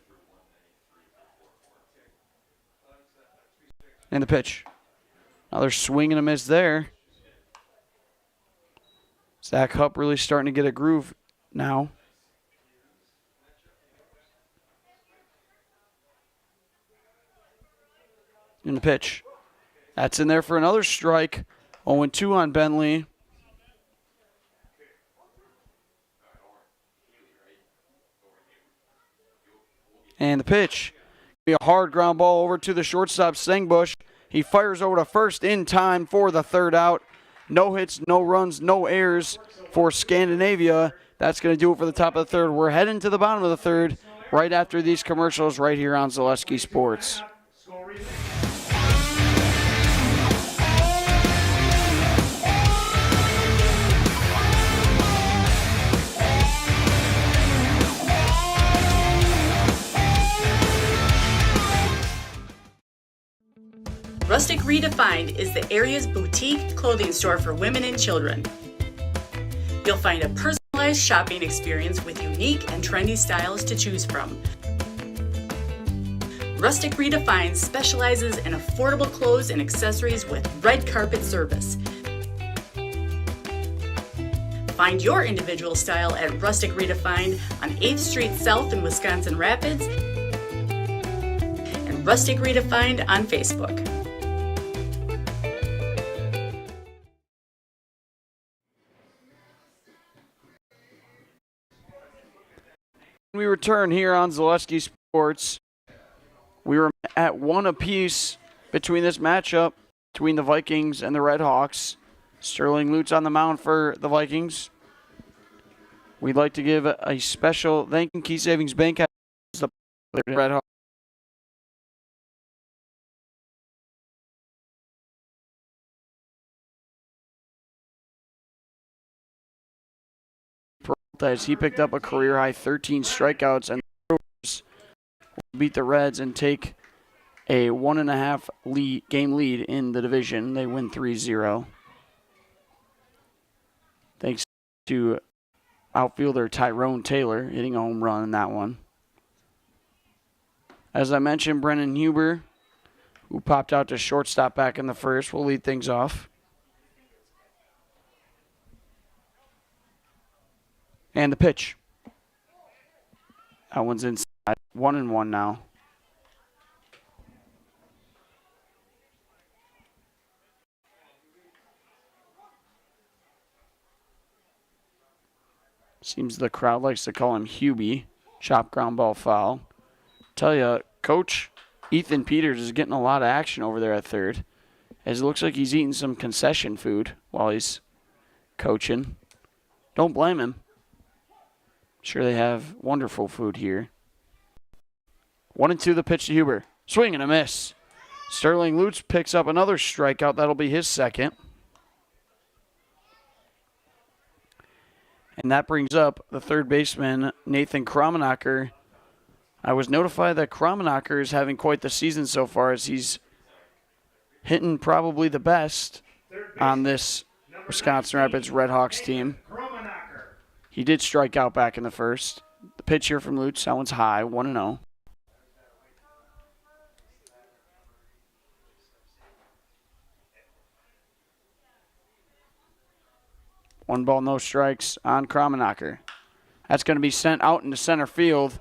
And the pitch. Another swing and a miss there. Zach Hupp really starting to get a groove now. And the pitch. That's in there for another strike. 0-2 on Ben Lee. And the pitch. Be a hard ground ball over to the shortstop, Sengbush. He fires over to first in time for the third out. No hits, no runs, no errors for Scandinavia. That's going to do it for the top of the third. We're heading to the bottom of the third right after these commercials right here on Zaleski Sports. Rustic Redefined is the area's boutique clothing store for women and children. You'll find a personalized shopping experience with unique and trendy styles to choose from. Rustic Redefined specializes in affordable clothes and accessories with red carpet service. Find your individual style at Rustic Redefined on 8th Street South in Wisconsin Rapids and Rustic Redefined on Facebook. We return here on Zaleski Sports. We were at one apiece between this matchup between the Vikings and the Redhawks. Sterling Lutz on the mound for the Vikings. We'd like to give a special thank you to Key Savings Bank. The Redhawks as he picked up a career-high 13 strikeouts and beat the Reds and take a 1.5 game lead in the division. They win 3-0. Thanks to outfielder Tyrone Taylor hitting a home run in that one. As I mentioned, Brennan Huber who popped out to shortstop back in the first, will lead things off. And the pitch. That one's inside. 1-1 now. Seems the crowd likes to call him Hubie. Chop ground ball foul. Tell you, Coach Ethan Peters is getting a lot of action over there at third, as it looks like he's eating some concession food while he's coaching. Don't blame him. Sure, they have wonderful food here. 1-2 the pitch to Huber. Swing and a miss. Sterling Lutz picks up another strikeout. That'll be his second. And that brings up the third baseman, Nathan Kramenacher. I was notified that Kramenacher is having quite the season so far, as he's hitting probably the best on this Wisconsin Rapids Redhawks team. He did strike out back in the first. The pitch here from Lutz, that one's high, 1-0. One ball, no strikes on Kramenacher. That's going to be sent out into center field.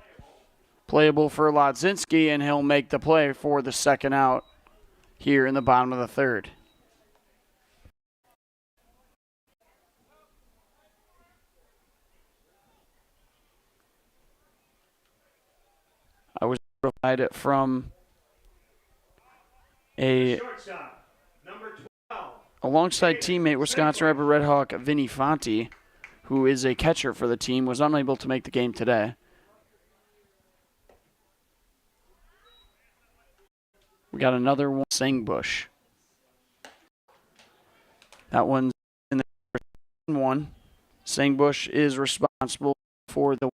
Playable for Lodzinski, and he'll make the play for the second out here in the bottom of the third. I was notified from alongside teammate Wisconsin Rapids Red Hawk Vinny Fonte, who is a catcher for the team, was unable to make the game today. We got another one, Sangbush. That one's in the first one. Sangbush is responsible for the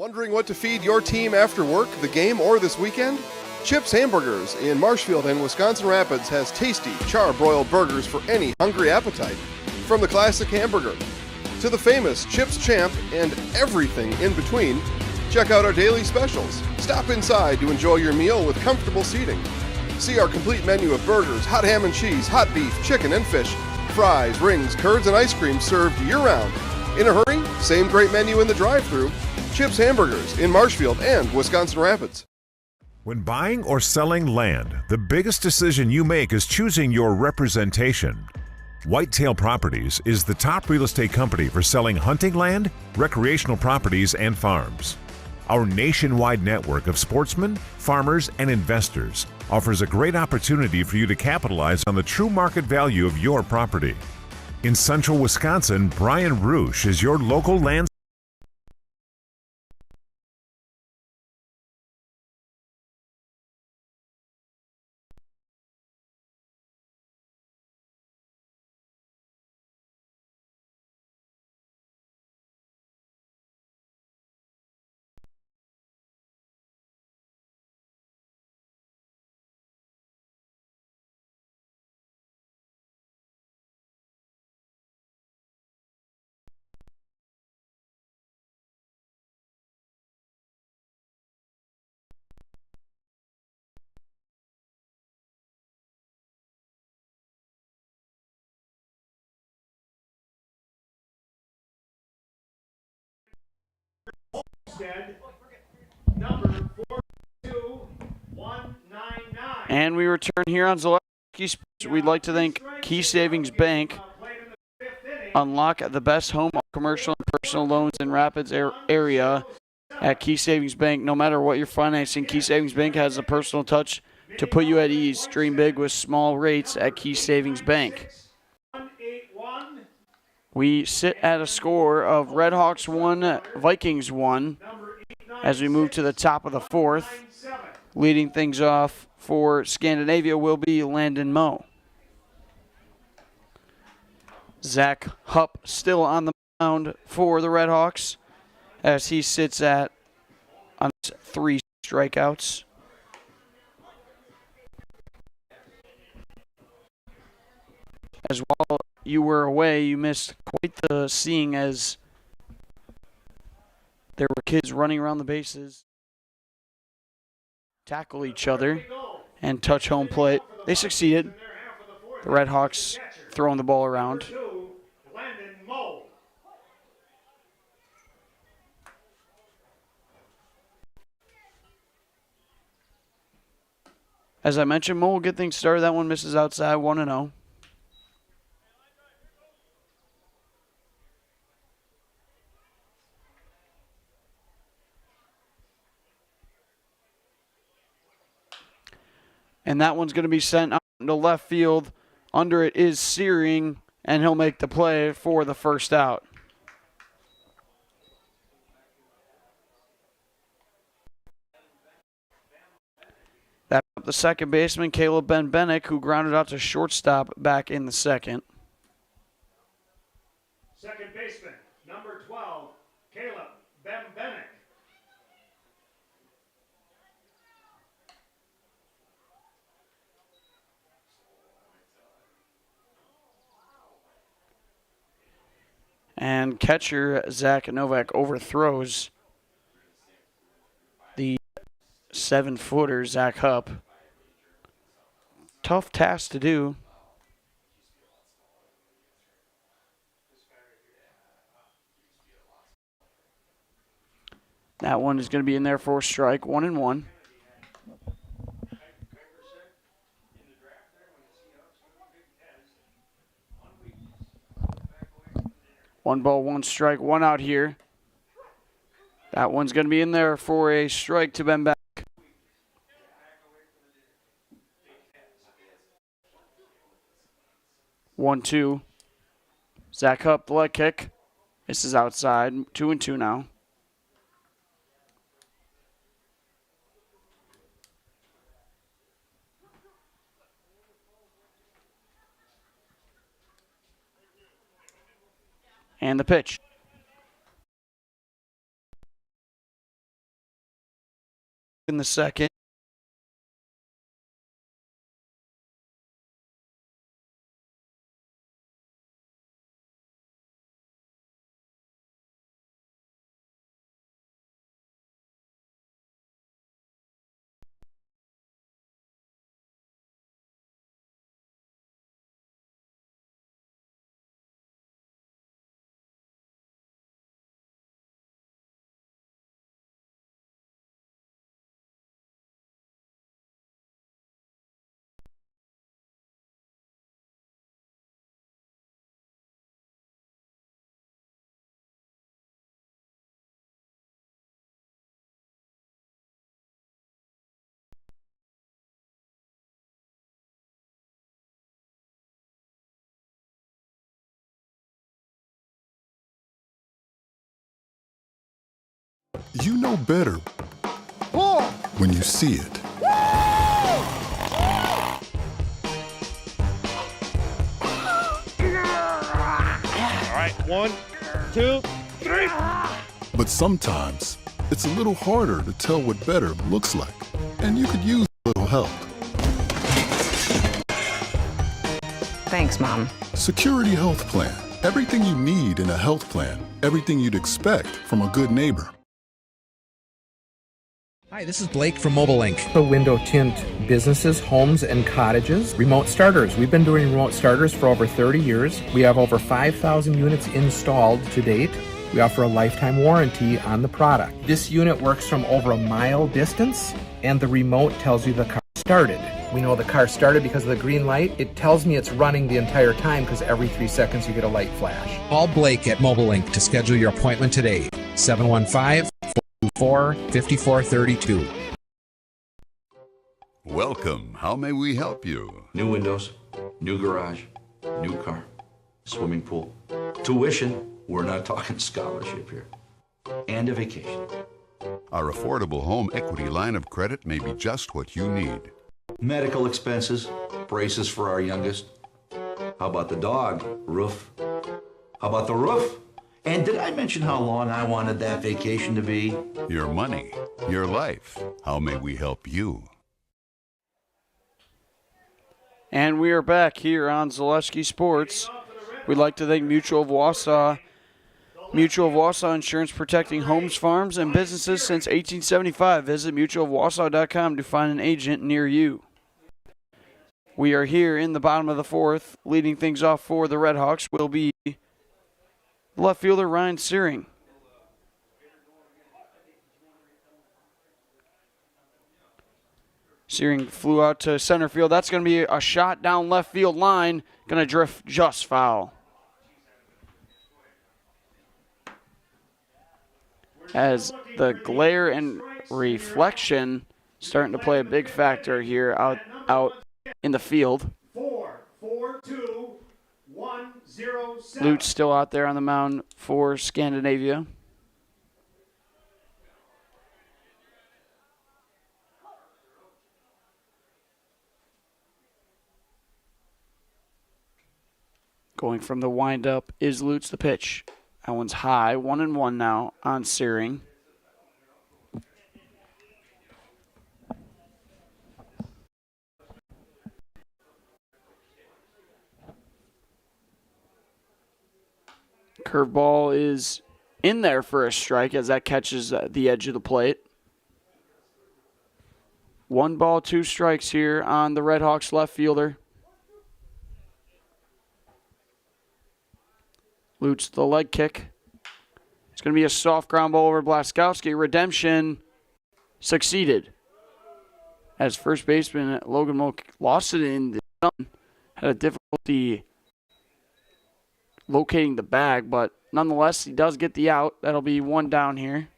Wondering what to feed your team after work, the game, or this weekend? Chips Hamburgers in Marshfield and Wisconsin Rapids has tasty, char-broiled burgers for any hungry appetite. From the classic hamburger to the famous Chips Champ and everything in between, check out our daily specials. Stop inside to enjoy your meal with comfortable seating. See our complete menu of burgers, hot ham and cheese, hot beef, chicken and fish, fries, rings, curds, and ice cream served year-round. In a hurry? Same great menu in the drive-thru. Chips Hamburgers in Marshfield and Wisconsin Rapids. When buying or selling land, the biggest decision you make is choosing your representation. Whitetail Properties is the top real estate company for selling hunting land, recreational properties, and farms. Our nationwide network of sportsmen, farmers, and investors offers a great opportunity for you to capitalize on the true market value of your property. In central Wisconsin, Brian Roosh is your local land. And we return here on Zaleski Sports. We'd like to thank Key Savings Bank. Unlock the best home, commercial, and personal loans in Rapids area at Key Savings Bank. No matter what you're financing, Key Savings Bank has a personal touch to put you at ease. Dream big with small rates at Key Savings Bank. We sit at a score of Redhawks 1, Vikings 1 as we move to the top of the fourth. Leading things off for Scandinavia will be Landon Moe. Zach Hupp still on the mound for the Redhawks as he sits at 3 strikeouts. As while you were away, you missed quite the seeing as there were kids running around the bases, tackle each other, and touch home plate. They succeeded. The Redhawks throwing the ball around. As I mentioned, Mo will get things started. That one misses outside, 1-0. And that one's going to be sent out into left field. Under it is Searing, and he'll make the play for the first out. That's the second baseman, Caleb Benbenick, who grounded out to shortstop back in the second. Second baseman, number 12, Caleb Benbenick. And catcher Zach Novak overthrows the 7-footer Zach Hupp. Tough task to do. That one is going to be in there for a strike, 1-1. One ball, one strike, one out here. That one's going to be in there for a strike to Ben back. 1-2. Zach Hupp, the leg kick. This is outside. 2-2 now. And the pitch. in the second. You know better when you see it. All right, 1, 2, 3. But sometimes it's a little harder to tell what better looks like, and you could use a little help. Thanks, Mom. Security Health Plan. Everything you need in a health plan. Everything you'd expect from a good neighbor. Hi, this is Blake from Mobile Link. The window tint businesses, homes, and cottages. Remote starters. We've been doing remote starters for over 30 years. We have over 5,000 units installed to date. We offer a lifetime warranty on the product. This unit works from over a mile distance, and the remote tells you the car started. We know the car started because of the green light. It tells me it's running the entire time because every 3 seconds you get a light flash. Call Blake at Mobile Link to schedule your appointment today. 715-424-5432. Welcome. How may we help you? New windows, new garage, new car, swimming pool, tuition. We're not talking scholarship here. And a vacation. Our affordable home equity line of credit may be just what you need. Medical expenses, braces for our youngest. How about the dog? Roof. How about the roof? And did I mention how long I wanted that vacation to be? Your money, your life. How may we help you? And we are back here on Zaleski Sports. We'd like to thank Mutual of Wausau. Mutual of Wausau Insurance, protecting homes, farms, and businesses since 1875. Visit mutualofwausau.com to find an agent near you. We are here in the bottom of the fourth. Leading things off for the Redhawks will be left fielder Ryan Searing. Searing flew out to center field. That's going to be a shot down left field line. Going to drift just foul. As the glare and reflection starting to play a big factor here out in the field. 4-4-2-1-0 set. Lutz still out there on the mound for Scandinavia. Going from the windup is Lutz, the pitch. That one's high, 1-1 now on Searing. Curveball is in there for a strike as that catches the edge of the plate. 1 ball, 2 strikes here on the Redhawks left fielder. Lutz the leg kick. It's going to be a soft ground ball over Blaskowski. Redemption succeeded. As first baseman Logan Moak lost it in the sun. Had a difficulty locating the bag, but nonetheless, he does get the out. That'll be 1 down here.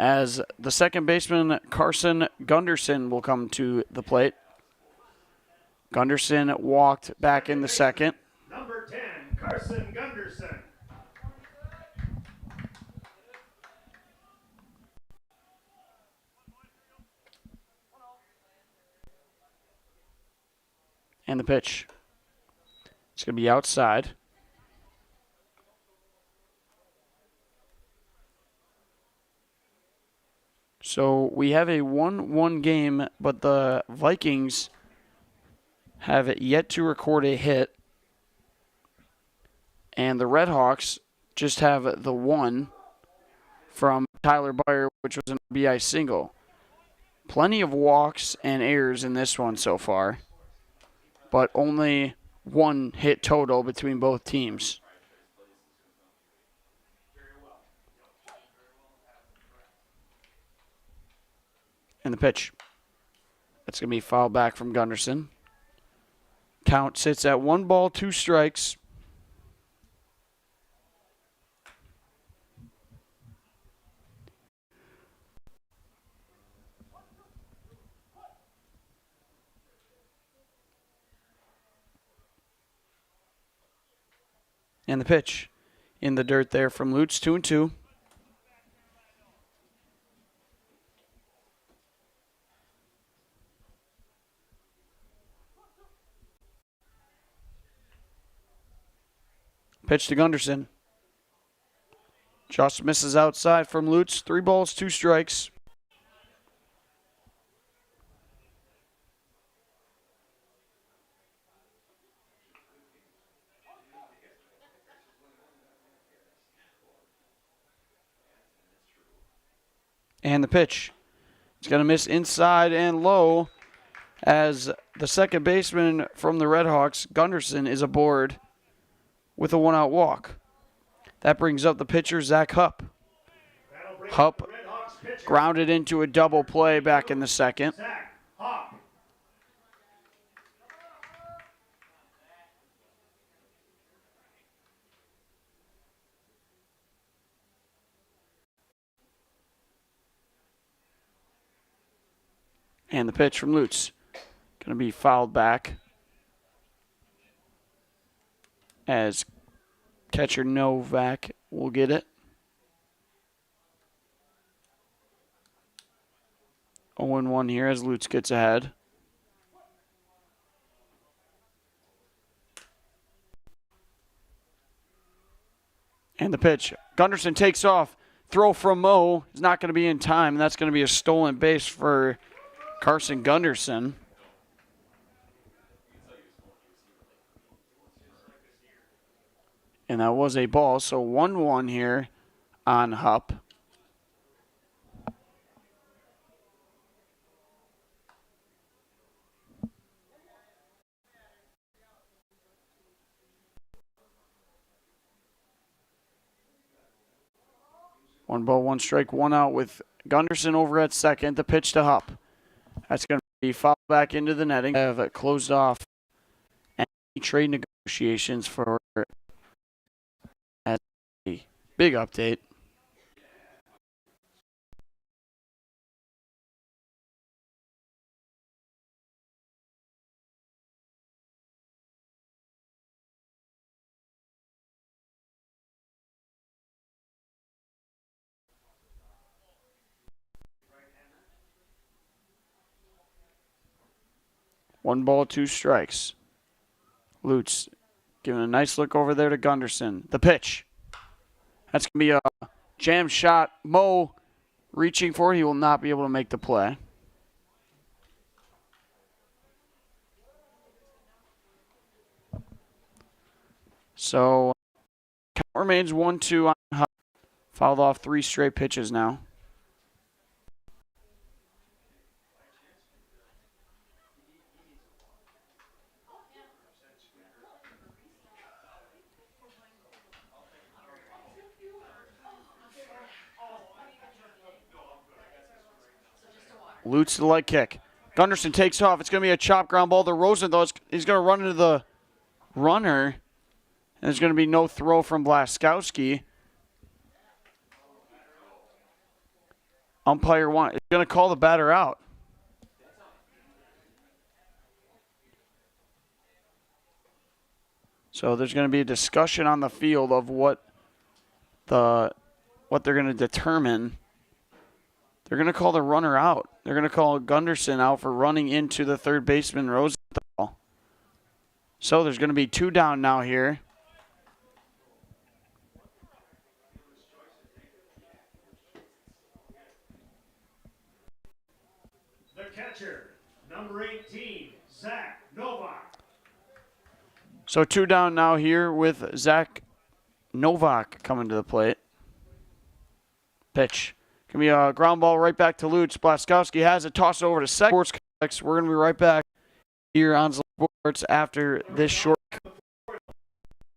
As the second baseman, Carson Gunderson, will come to the plate. Gunderson walked back in the second. Number 10, Carson Gunderson. And the pitch. It's going to be outside. So we have a 1-1 game, but the Vikings have yet to record a hit. And the Redhawks just have the one from Tyler Byer, which was an RBI single. Plenty of walks and errors in this one so far, but only one hit total between both teams. And the pitch. That's going to be fouled back from Gunderson. Count sits at 1 ball, 2 strikes. And the pitch in the dirt there from Lutz, 2-2. Pitch to Gunderson. Just misses outside from Lutz. 3 balls, 2 strikes. And the pitch. It's going to miss inside and low as the second baseman from the Redhawks, Gunderson, is aboard with a 1-out walk. That brings up the pitcher, Zach Hupp. Hupp grounded into a double play back in the second. And the pitch from Lutz. Going to be fouled back as catcher Novak will get it. 0-1 here as Lutz gets ahead. And the pitch. Gunderson takes off. Throw from Mo is not going to be in time, and that's going to be a stolen base for Carson Gunderson. And that was a ball, so 1-1 here on Hupp. One ball, 1 strike, 1 out with Gunderson over at second. The pitch to Hupp. That's going to be fouled back into the netting. Have it closed off any trade negotiations for a big update. One ball, 2 strikes. Lutz giving a nice look over there to Gunderson. The pitch. That's going to be a jam shot. Mo reaching for it. He will not be able to make the play. So, count remains 1-2 on Hupp. Fouled off 3 straight pitches now. Lutz to the leg kick. Gunderson takes off. It's going to be a chop ground ball to Rosenthal. He's going to run into the runner. And there's going to be no throw from Blaskowski. Umpire is going to call the batter out. So there's going to be a discussion on the field of what they're going to determine. They're going to call the runner out. They're going to call Gunderson out for running into the third baseman, Rosenthal. So there's going to be 2 down now here. 18, Zach Novak. So 2 down now here with Zach Novak coming to the plate. Pitch. Gonna be a ground ball right back to Lutz. Blaskowski has it, tossed over to second. Sports Complex. We're gonna be right back here on Sports after this short.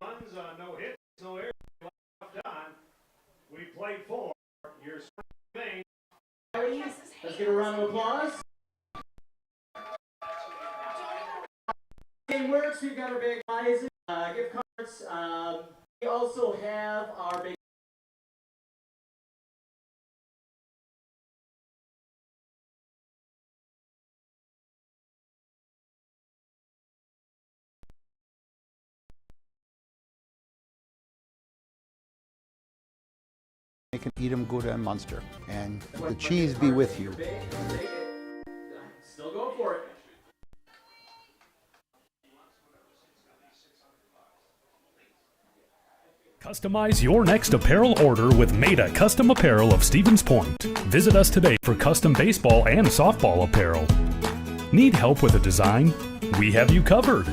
No hits, no air left on. We played 4. Your thing. Let's give a round of applause. Game works. We've got our big prizes, gift cards. We also have our big. They can eat them good and Munster, and the cheese be with you. Still going for it. Customize your next apparel order with Maida Custom Apparel of Stevens Point. Visit us today for custom baseball and softball apparel. Need help with a design? We have you covered.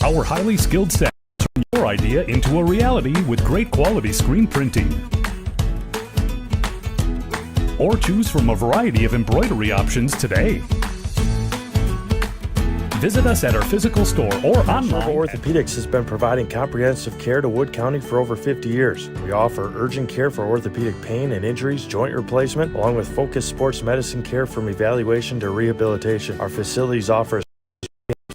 Our highly skilled staff turn your idea into a reality with great quality screen printing. Or choose from a variety of embroidery options today. Visit us at our physical store or online. Orthopedics has been providing comprehensive care to Wood County for over 50 years. We offer urgent care for orthopedic pain and injuries, joint replacement, along with focused sports medicine care from evaluation to rehabilitation. Our facilities offer a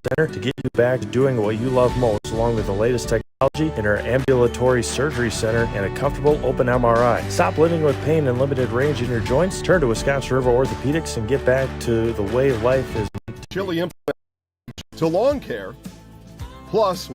center to get you back to doing what you love most, along with the latest technology in our ambulatory surgery center and a comfortable open MRI. Stop living with pain and limited range in your joints. Turn to Wisconsin River Orthopedics and get back to the way life is. Chili implement to lawn care, plus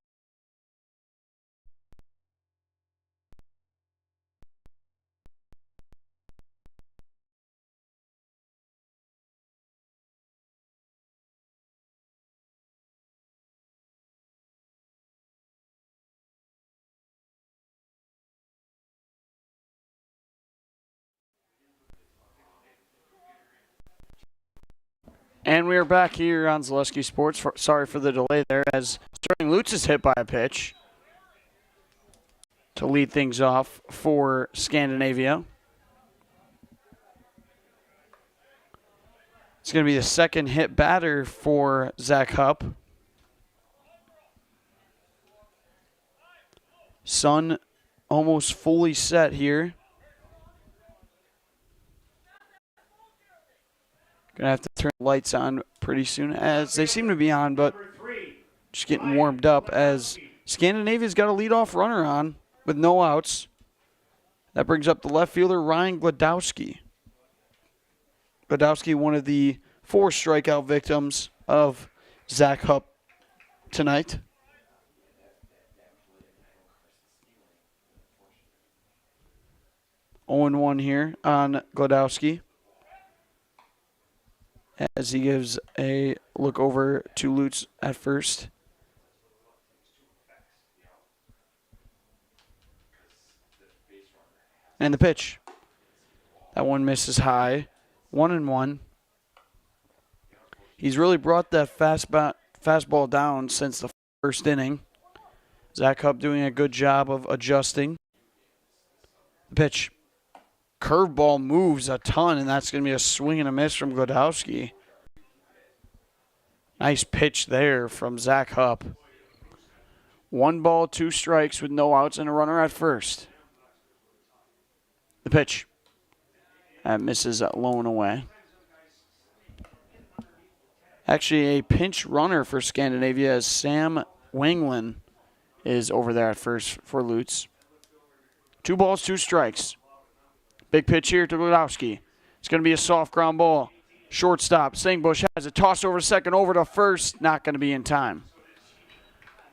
And we are back here on Zaleski Sports. Sorry for the delay there, as Sterling Lutz is hit by a pitch to lead things off for Scandinavia. It's going to be the second hit batter for Zach Hupp. Sun almost fully set here. Gonna have to turn the lights on pretty soon, as they seem to be on, but just getting warmed up as Scandinavia's got a leadoff runner on with no outs. That brings up the left fielder, Ryan Gladowski. Gladowski, one of the 4 strikeout victims of Zach Hupp tonight. Oh, 1 here on Gladowski, as he gives a look over to Lutz at first. And the pitch. That one misses high. 1-1. He's really brought that fastball down since the first inning. Zach Hupp doing a good job of adjusting. The pitch. Curveball moves a ton, and that's going to be a swing and a miss from Gladowski. Nice pitch there from Zach Hupp. 1 ball, 2 strikes with no outs and a runner at first. The pitch. That misses low and away. Actually, a pinch runner for Scandinavia as Sam Wanglin is over there at first for Lutz. 2 balls, 2 strikes. Big pitch here to Gladowski. It's going to be a soft ground ball. Shortstop, Singbush has it tossed over to second, over to first. Not going to be in time.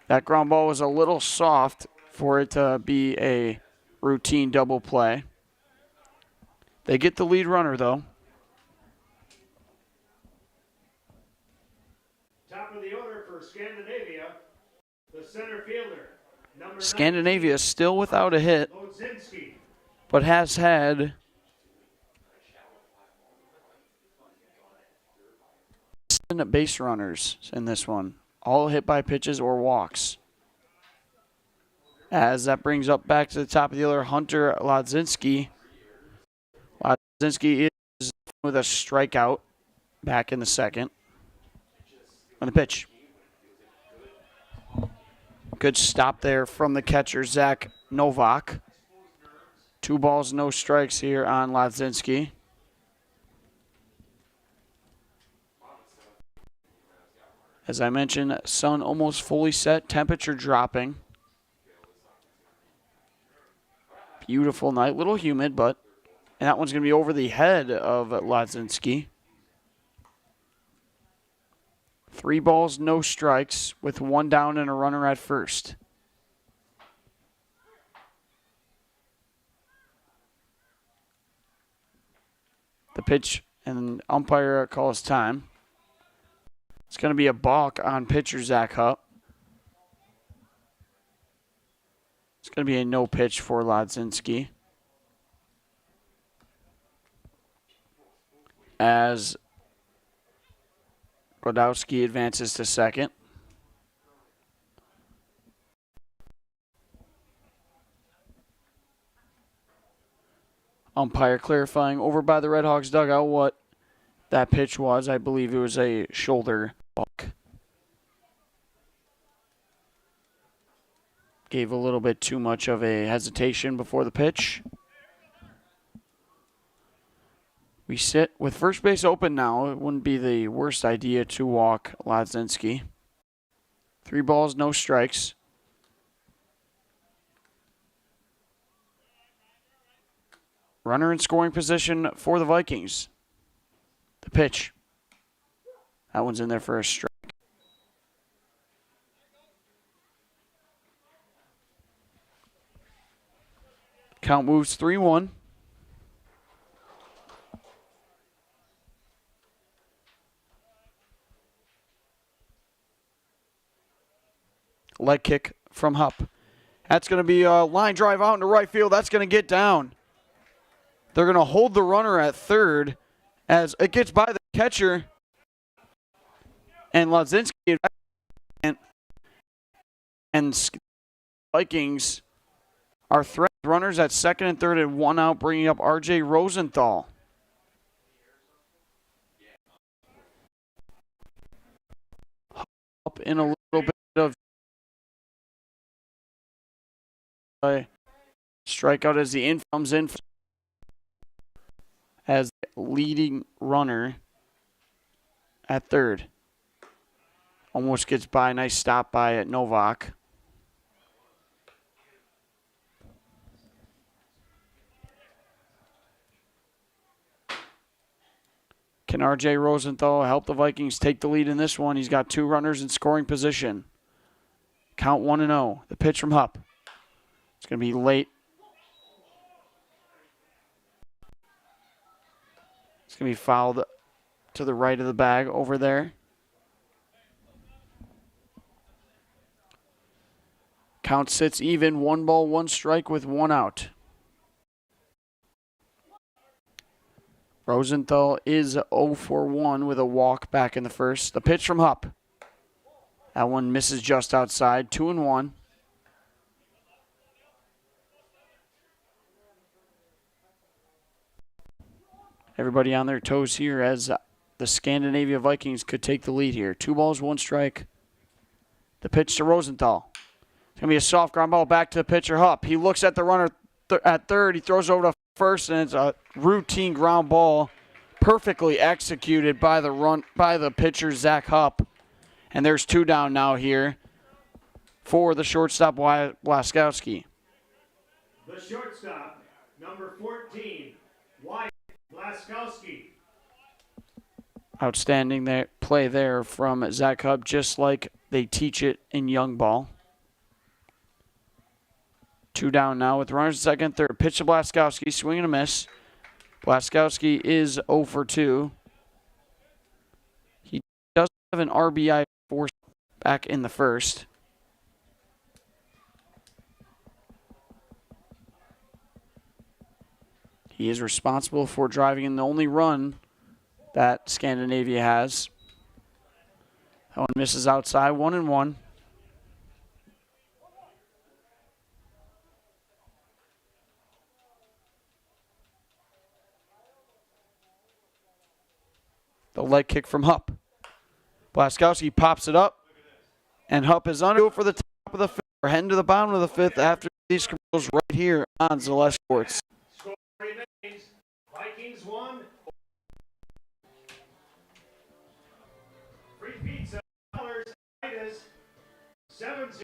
That ground ball was a little soft for it to be a routine double play. They get the lead runner, though. Top of the order for Scandinavia, the center fielder. Scandinavia is still without a hit, Lodzinski. but has had base runners in this one, all hit by pitches or walks. As that brings up back to the top of the order, Hunter Lodzinski. Lodzinski is with a strikeout back in the second. On the pitch. Good stop there from the catcher, Zach Novak. 2 balls, no strikes here on Lodzinski. As I mentioned, sun almost fully set, temperature dropping. Beautiful night, little humid, but and that one's going to be over the head of Lodzinski. 3 balls, no strikes, with 1 down and a runner at first. The pitch, and umpire calls time. It's going to be a balk on pitcher Zach Hupp. It's going to be a no pitch for Lodzinski. As Redhawks advances to second. Umpire clarifying over by the Redhawks dugout what that pitch was. I believe it was a shoulder balk. Gave a little bit too much of a hesitation before the pitch. We sit with first base open now. It wouldn't be the worst idea to walk Lodzinski. 3 balls, no strikes. Runner in scoring position for the Vikings. The pitch. That one's in there for a strike. Count moves 3-1. Leg kick from Hupp. That's going to be a line drive out into right field. That's going to get down. They're going to hold the runner at third as it gets by the catcher. And Lodzinski and Vikings are threat runners at second and third and 1 out, bringing up R.J. Rosenthal. Up in a little bit of strikeout as the in comes in as leading runner at third. Almost gets by. Nice stop by at Novak. Can R.J. Rosenthal help the Vikings take the lead in this one? He's got 2 runners in scoring position. Count 1-0. The pitch from Hupp. It's going to be late. It's going to be fouled to the right of the bag over there. Count sits even. 1 ball, 1 strike with 1 out. Rosenthal is 0 for 1 with a walk back in the first. The pitch from Hupp. That one misses just outside. 2-1. Everybody on their toes here as the Scandinavia Vikings could take the lead here. 2 balls, 1 strike. The pitch to Rosenthal. It's going to be a soft ground ball back to the pitcher Hupp. He looks at the runner at third. He throws over to first, and it's a routine ground ball perfectly executed by the pitcher Zach Hupp. And there's 2 down now here for the shortstop Blaskowski. The shortstop, number 14, Wyatt Blaskowski. Outstanding play there from Zach Hupp, just like they teach it in young ball. 2 down now with runners at second, third. Pitch to Blaskowski, swing and a miss. Blaskowski is 0 for 2. He does have an RBI force back in the first. He is responsible for driving in the only run that Scandinavia has. That one misses outside, 1-1. The leg kick from Hupp. Blaskowski pops it up, and Hupp is under for the top of the fifth. We're heading to the bottom of the fifth after these commercials right here on Zaleski Sports. Score remains Vikings 1. Free pizza, $7. 7-0.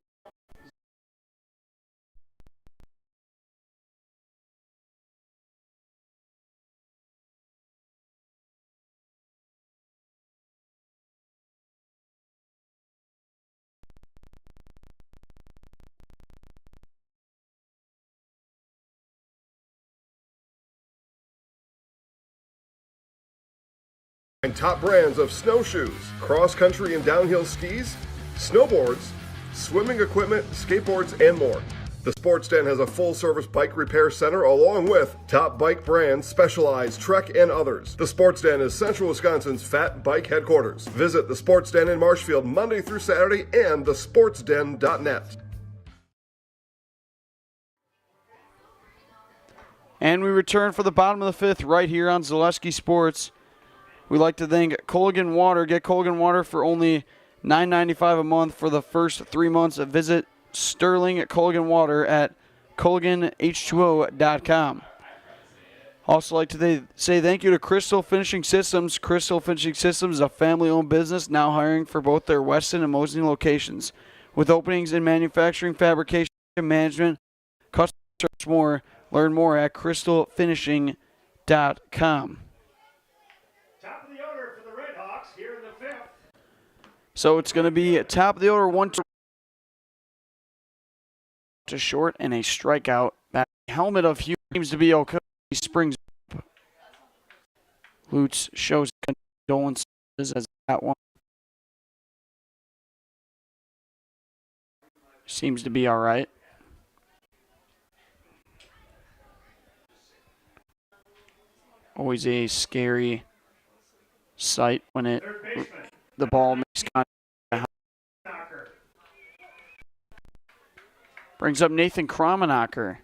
And top brands of snowshoes, cross-country and downhill skis, snowboards, swimming equipment, skateboards, and more. The Sports Den has a full-service bike repair center along with top bike brands, Specialized, Trek, and others. The Sports Den is Central Wisconsin's fat bike headquarters. Visit the Sports Den in Marshfield Monday through Saturday and thesportsden.net. And we return for the bottom of the fifth right here on Zaleski Sports. We'd like to thank Colgan Water. Get Colgan Water for only $9.95 a month for the first 3 months. Visit Sterling Colgan Water at colganh2o.com. Also like to say thank you to Crystal Finishing Systems. Crystal Finishing Systems is a family-owned business now hiring for both their Weston and Moseley locations. With openings in manufacturing, fabrication, management, customer service, more. Learn more at crystalfinishing.com. Top of the order for the Redhawks here in the fifth. So it's going to be top of the order, 1 to short and a strikeout. That helmet of Hugh seems to be okay. He springs up. Lutz shows condolences as that one seems to be all right. Always a scary sight when the ball makes contact. Brings up Nathan Kramenacher.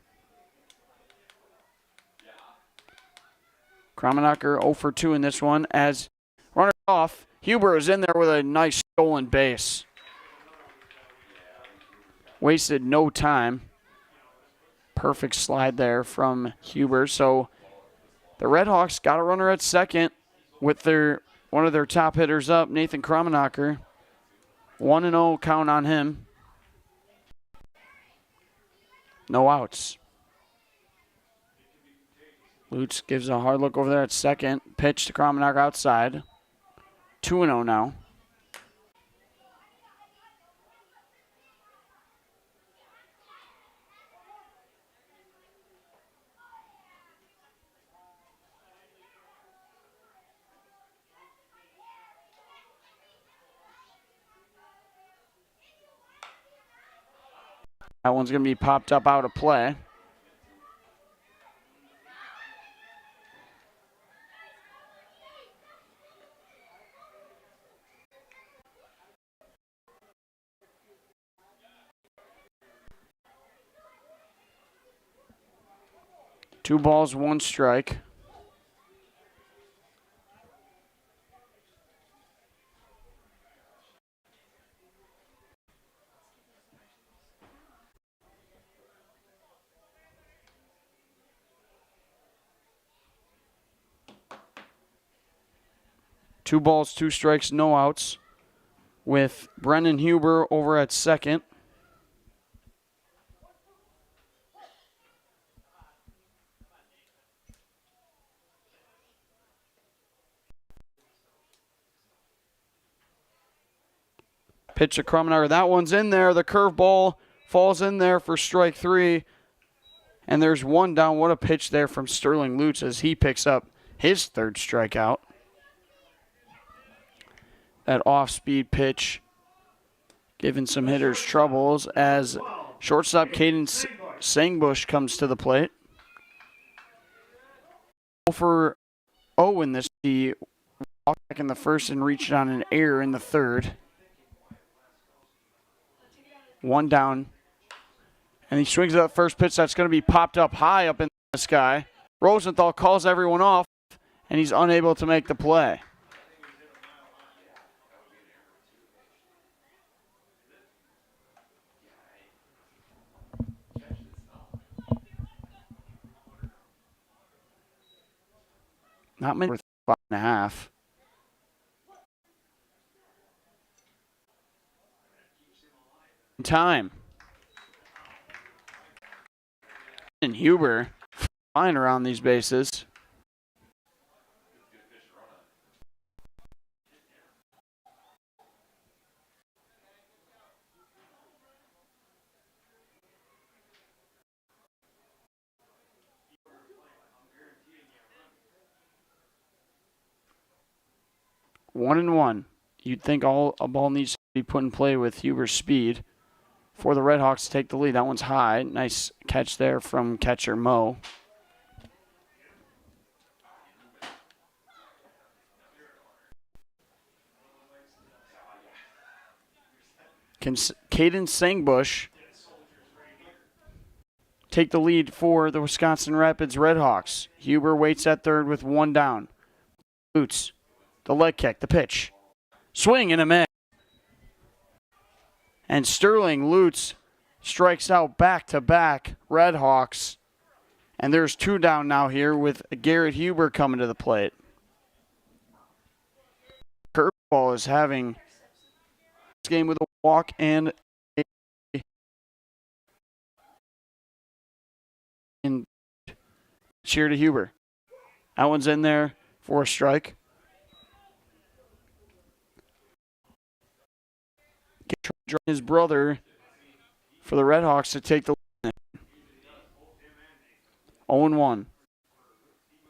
Kramenacher 0 for 2 in this one as runner off. Huber is in there with a nice stolen base. Wasted no time. Perfect slide there from Huber. So the Redhawks got a runner at second with one of their top hitters up, Nathan Kramenacher. 1-0 count on him. No outs. Lutz gives a hard look over there at second. Pitch to Kramenacher outside. 2-0 now. That one's going to be popped up out of play. Two balls, one strike. Two balls, two strikes, no outs with Brendan Huber over at second. Pitch to Kramenacher. That one's in there. The curveball falls in there for strike three. And there's one down. What a pitch there from Sterling Lutz as he picks up his third strikeout. That off-speed pitch giving some hitters troubles as shortstop Caden Sangbush comes to the plate. 0 for 0 in this. He walked back in the first and reached on an error in the third. One down. And he swings at that first pitch that's going to be popped up high up in the sky. Rosenthal calls everyone off, and he's unable to make the play. Not many, 5.5. Time. And Huber flying around these bases. One and one. You'd think a ball needs to be put in play with Huber's speed for the Redhawks to take the lead. That one's high. Nice catch there from catcher Mo. Caden Sangbush take the lead for the Wisconsin Rapids Redhawks. Huber waits at third with one down. Boots, the leg kick, the pitch. Swing and a miss. And Sterling Lutz strikes out back-to-back Redhawks. And there's two down now here with Garrett Huber coming to the plate. Curveball is having this game with a walk and a cheer to Huber. That one's in there for a strike. His brother for the Redhawks to take the lead. 0-1.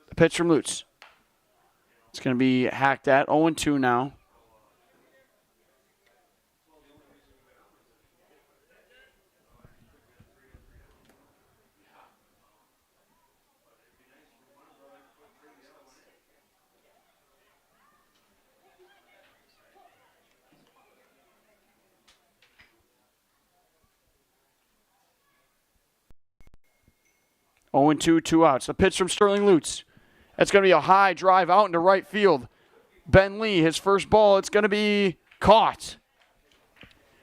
The pitch from Lutz. It's going to be hacked at. 0-2 now. Oh, 0-2, 2 outs. The pitch from Sterling Lutz. That's going to be a high drive out into right field. Ben Lee, his first ball, it's going to be caught.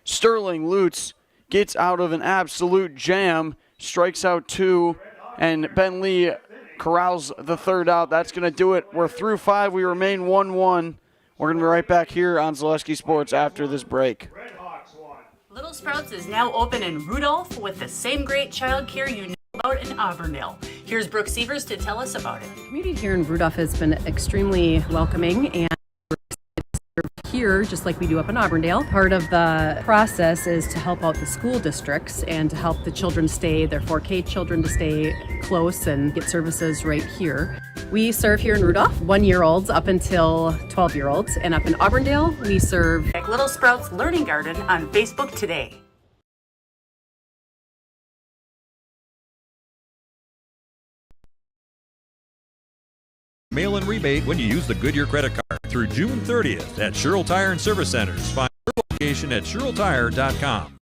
Sterling Lutz gets out of an absolute jam, strikes out 2, and Ben Lee corrals the third out. That's going to do it. We're through 5. We remain 1-1. We're going to be right back here on Zaleski Sports after this break. Little Sprouts is now open in Rudolph with the same great child care you know about in Auburndale. Here's Brooke Sievers to tell us about it. The community here in Rudolph has been extremely welcoming, and we're excited to serve here just like we do up in Auburndale. Part of the process is to help out the school districts and to help the children stay, their 4K children to stay close and get services right here. We serve here in Rudolph 1-year-olds up until 12-year-olds, and up in Auburndale we serve Little Sprouts Learning Garden on Facebook today. Mail-in rebate when you use the Goodyear credit card through June 30th at Sherrill Tire and Service Centers. Find your location at SherrillTire.com.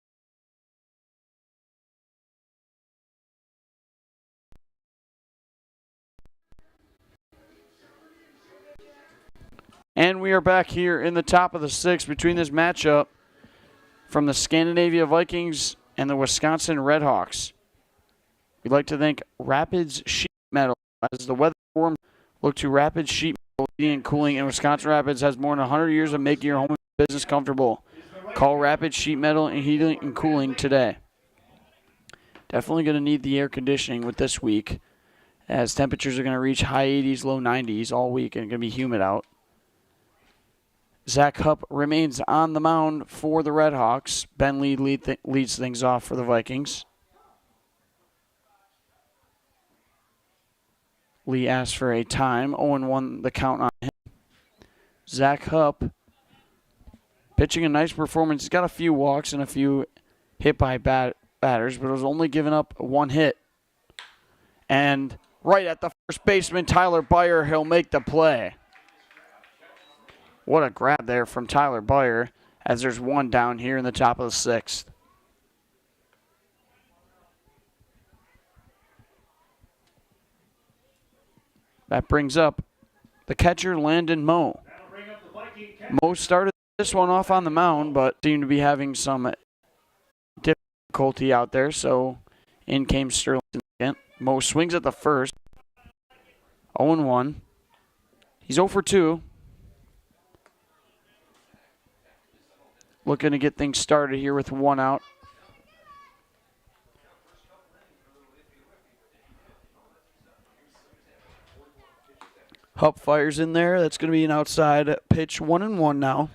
And we are back here in the top of the 6th between this matchup from the Scandinavia Vikings and the Wisconsin Redhawks. We'd like to thank Rapids Sheet Metal as the weather forum. Look to Rapids Sheet Metal Heating and Cooling in Wisconsin Rapids. Has more than 100 years of making your home and business comfortable. Call Rapids Sheet Metal and Heating and Cooling today. Definitely going to need the air conditioning with this week, as temperatures are going to reach high 80s, low 90s all week, and it's going to be humid out. Zach Hupp remains on the mound for the Redhawks. Ben Lee leads things off for the Vikings. Lee asks for a time. 0-1 the count on him. Zach Hupp pitching a nice performance. He's got a few walks and a few hit by batters, but was only giving up one hit. And right at the first baseman, Tyler Byer, he'll make the play. What a grab there from Tyler Byer, as there's one down here in the top of the 6th. That brings up the catcher, Landon Moe. Moe started this one off on the mound, but seemed to be having some difficulty out there, so in came Sterling. Moe swings at the first. 0-1. He's 0 for 2. Looking to get things started here with 1 out. Hupp fires in there. That's going to be an outside pitch. 1-1 now.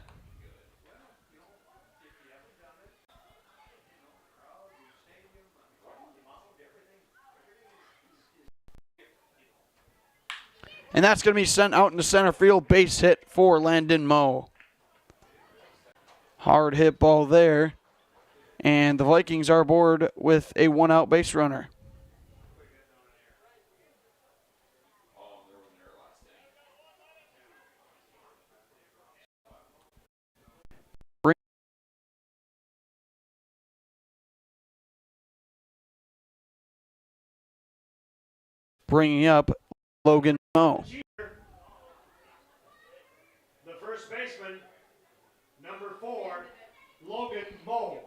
And that's going to be sent out into center field. Base hit for Landon Moe. Hard hit ball there. And the Vikings are aboard with a 1-out base runner. Bringing up Logan Moe. The first baseman, number 4, Logan Moe.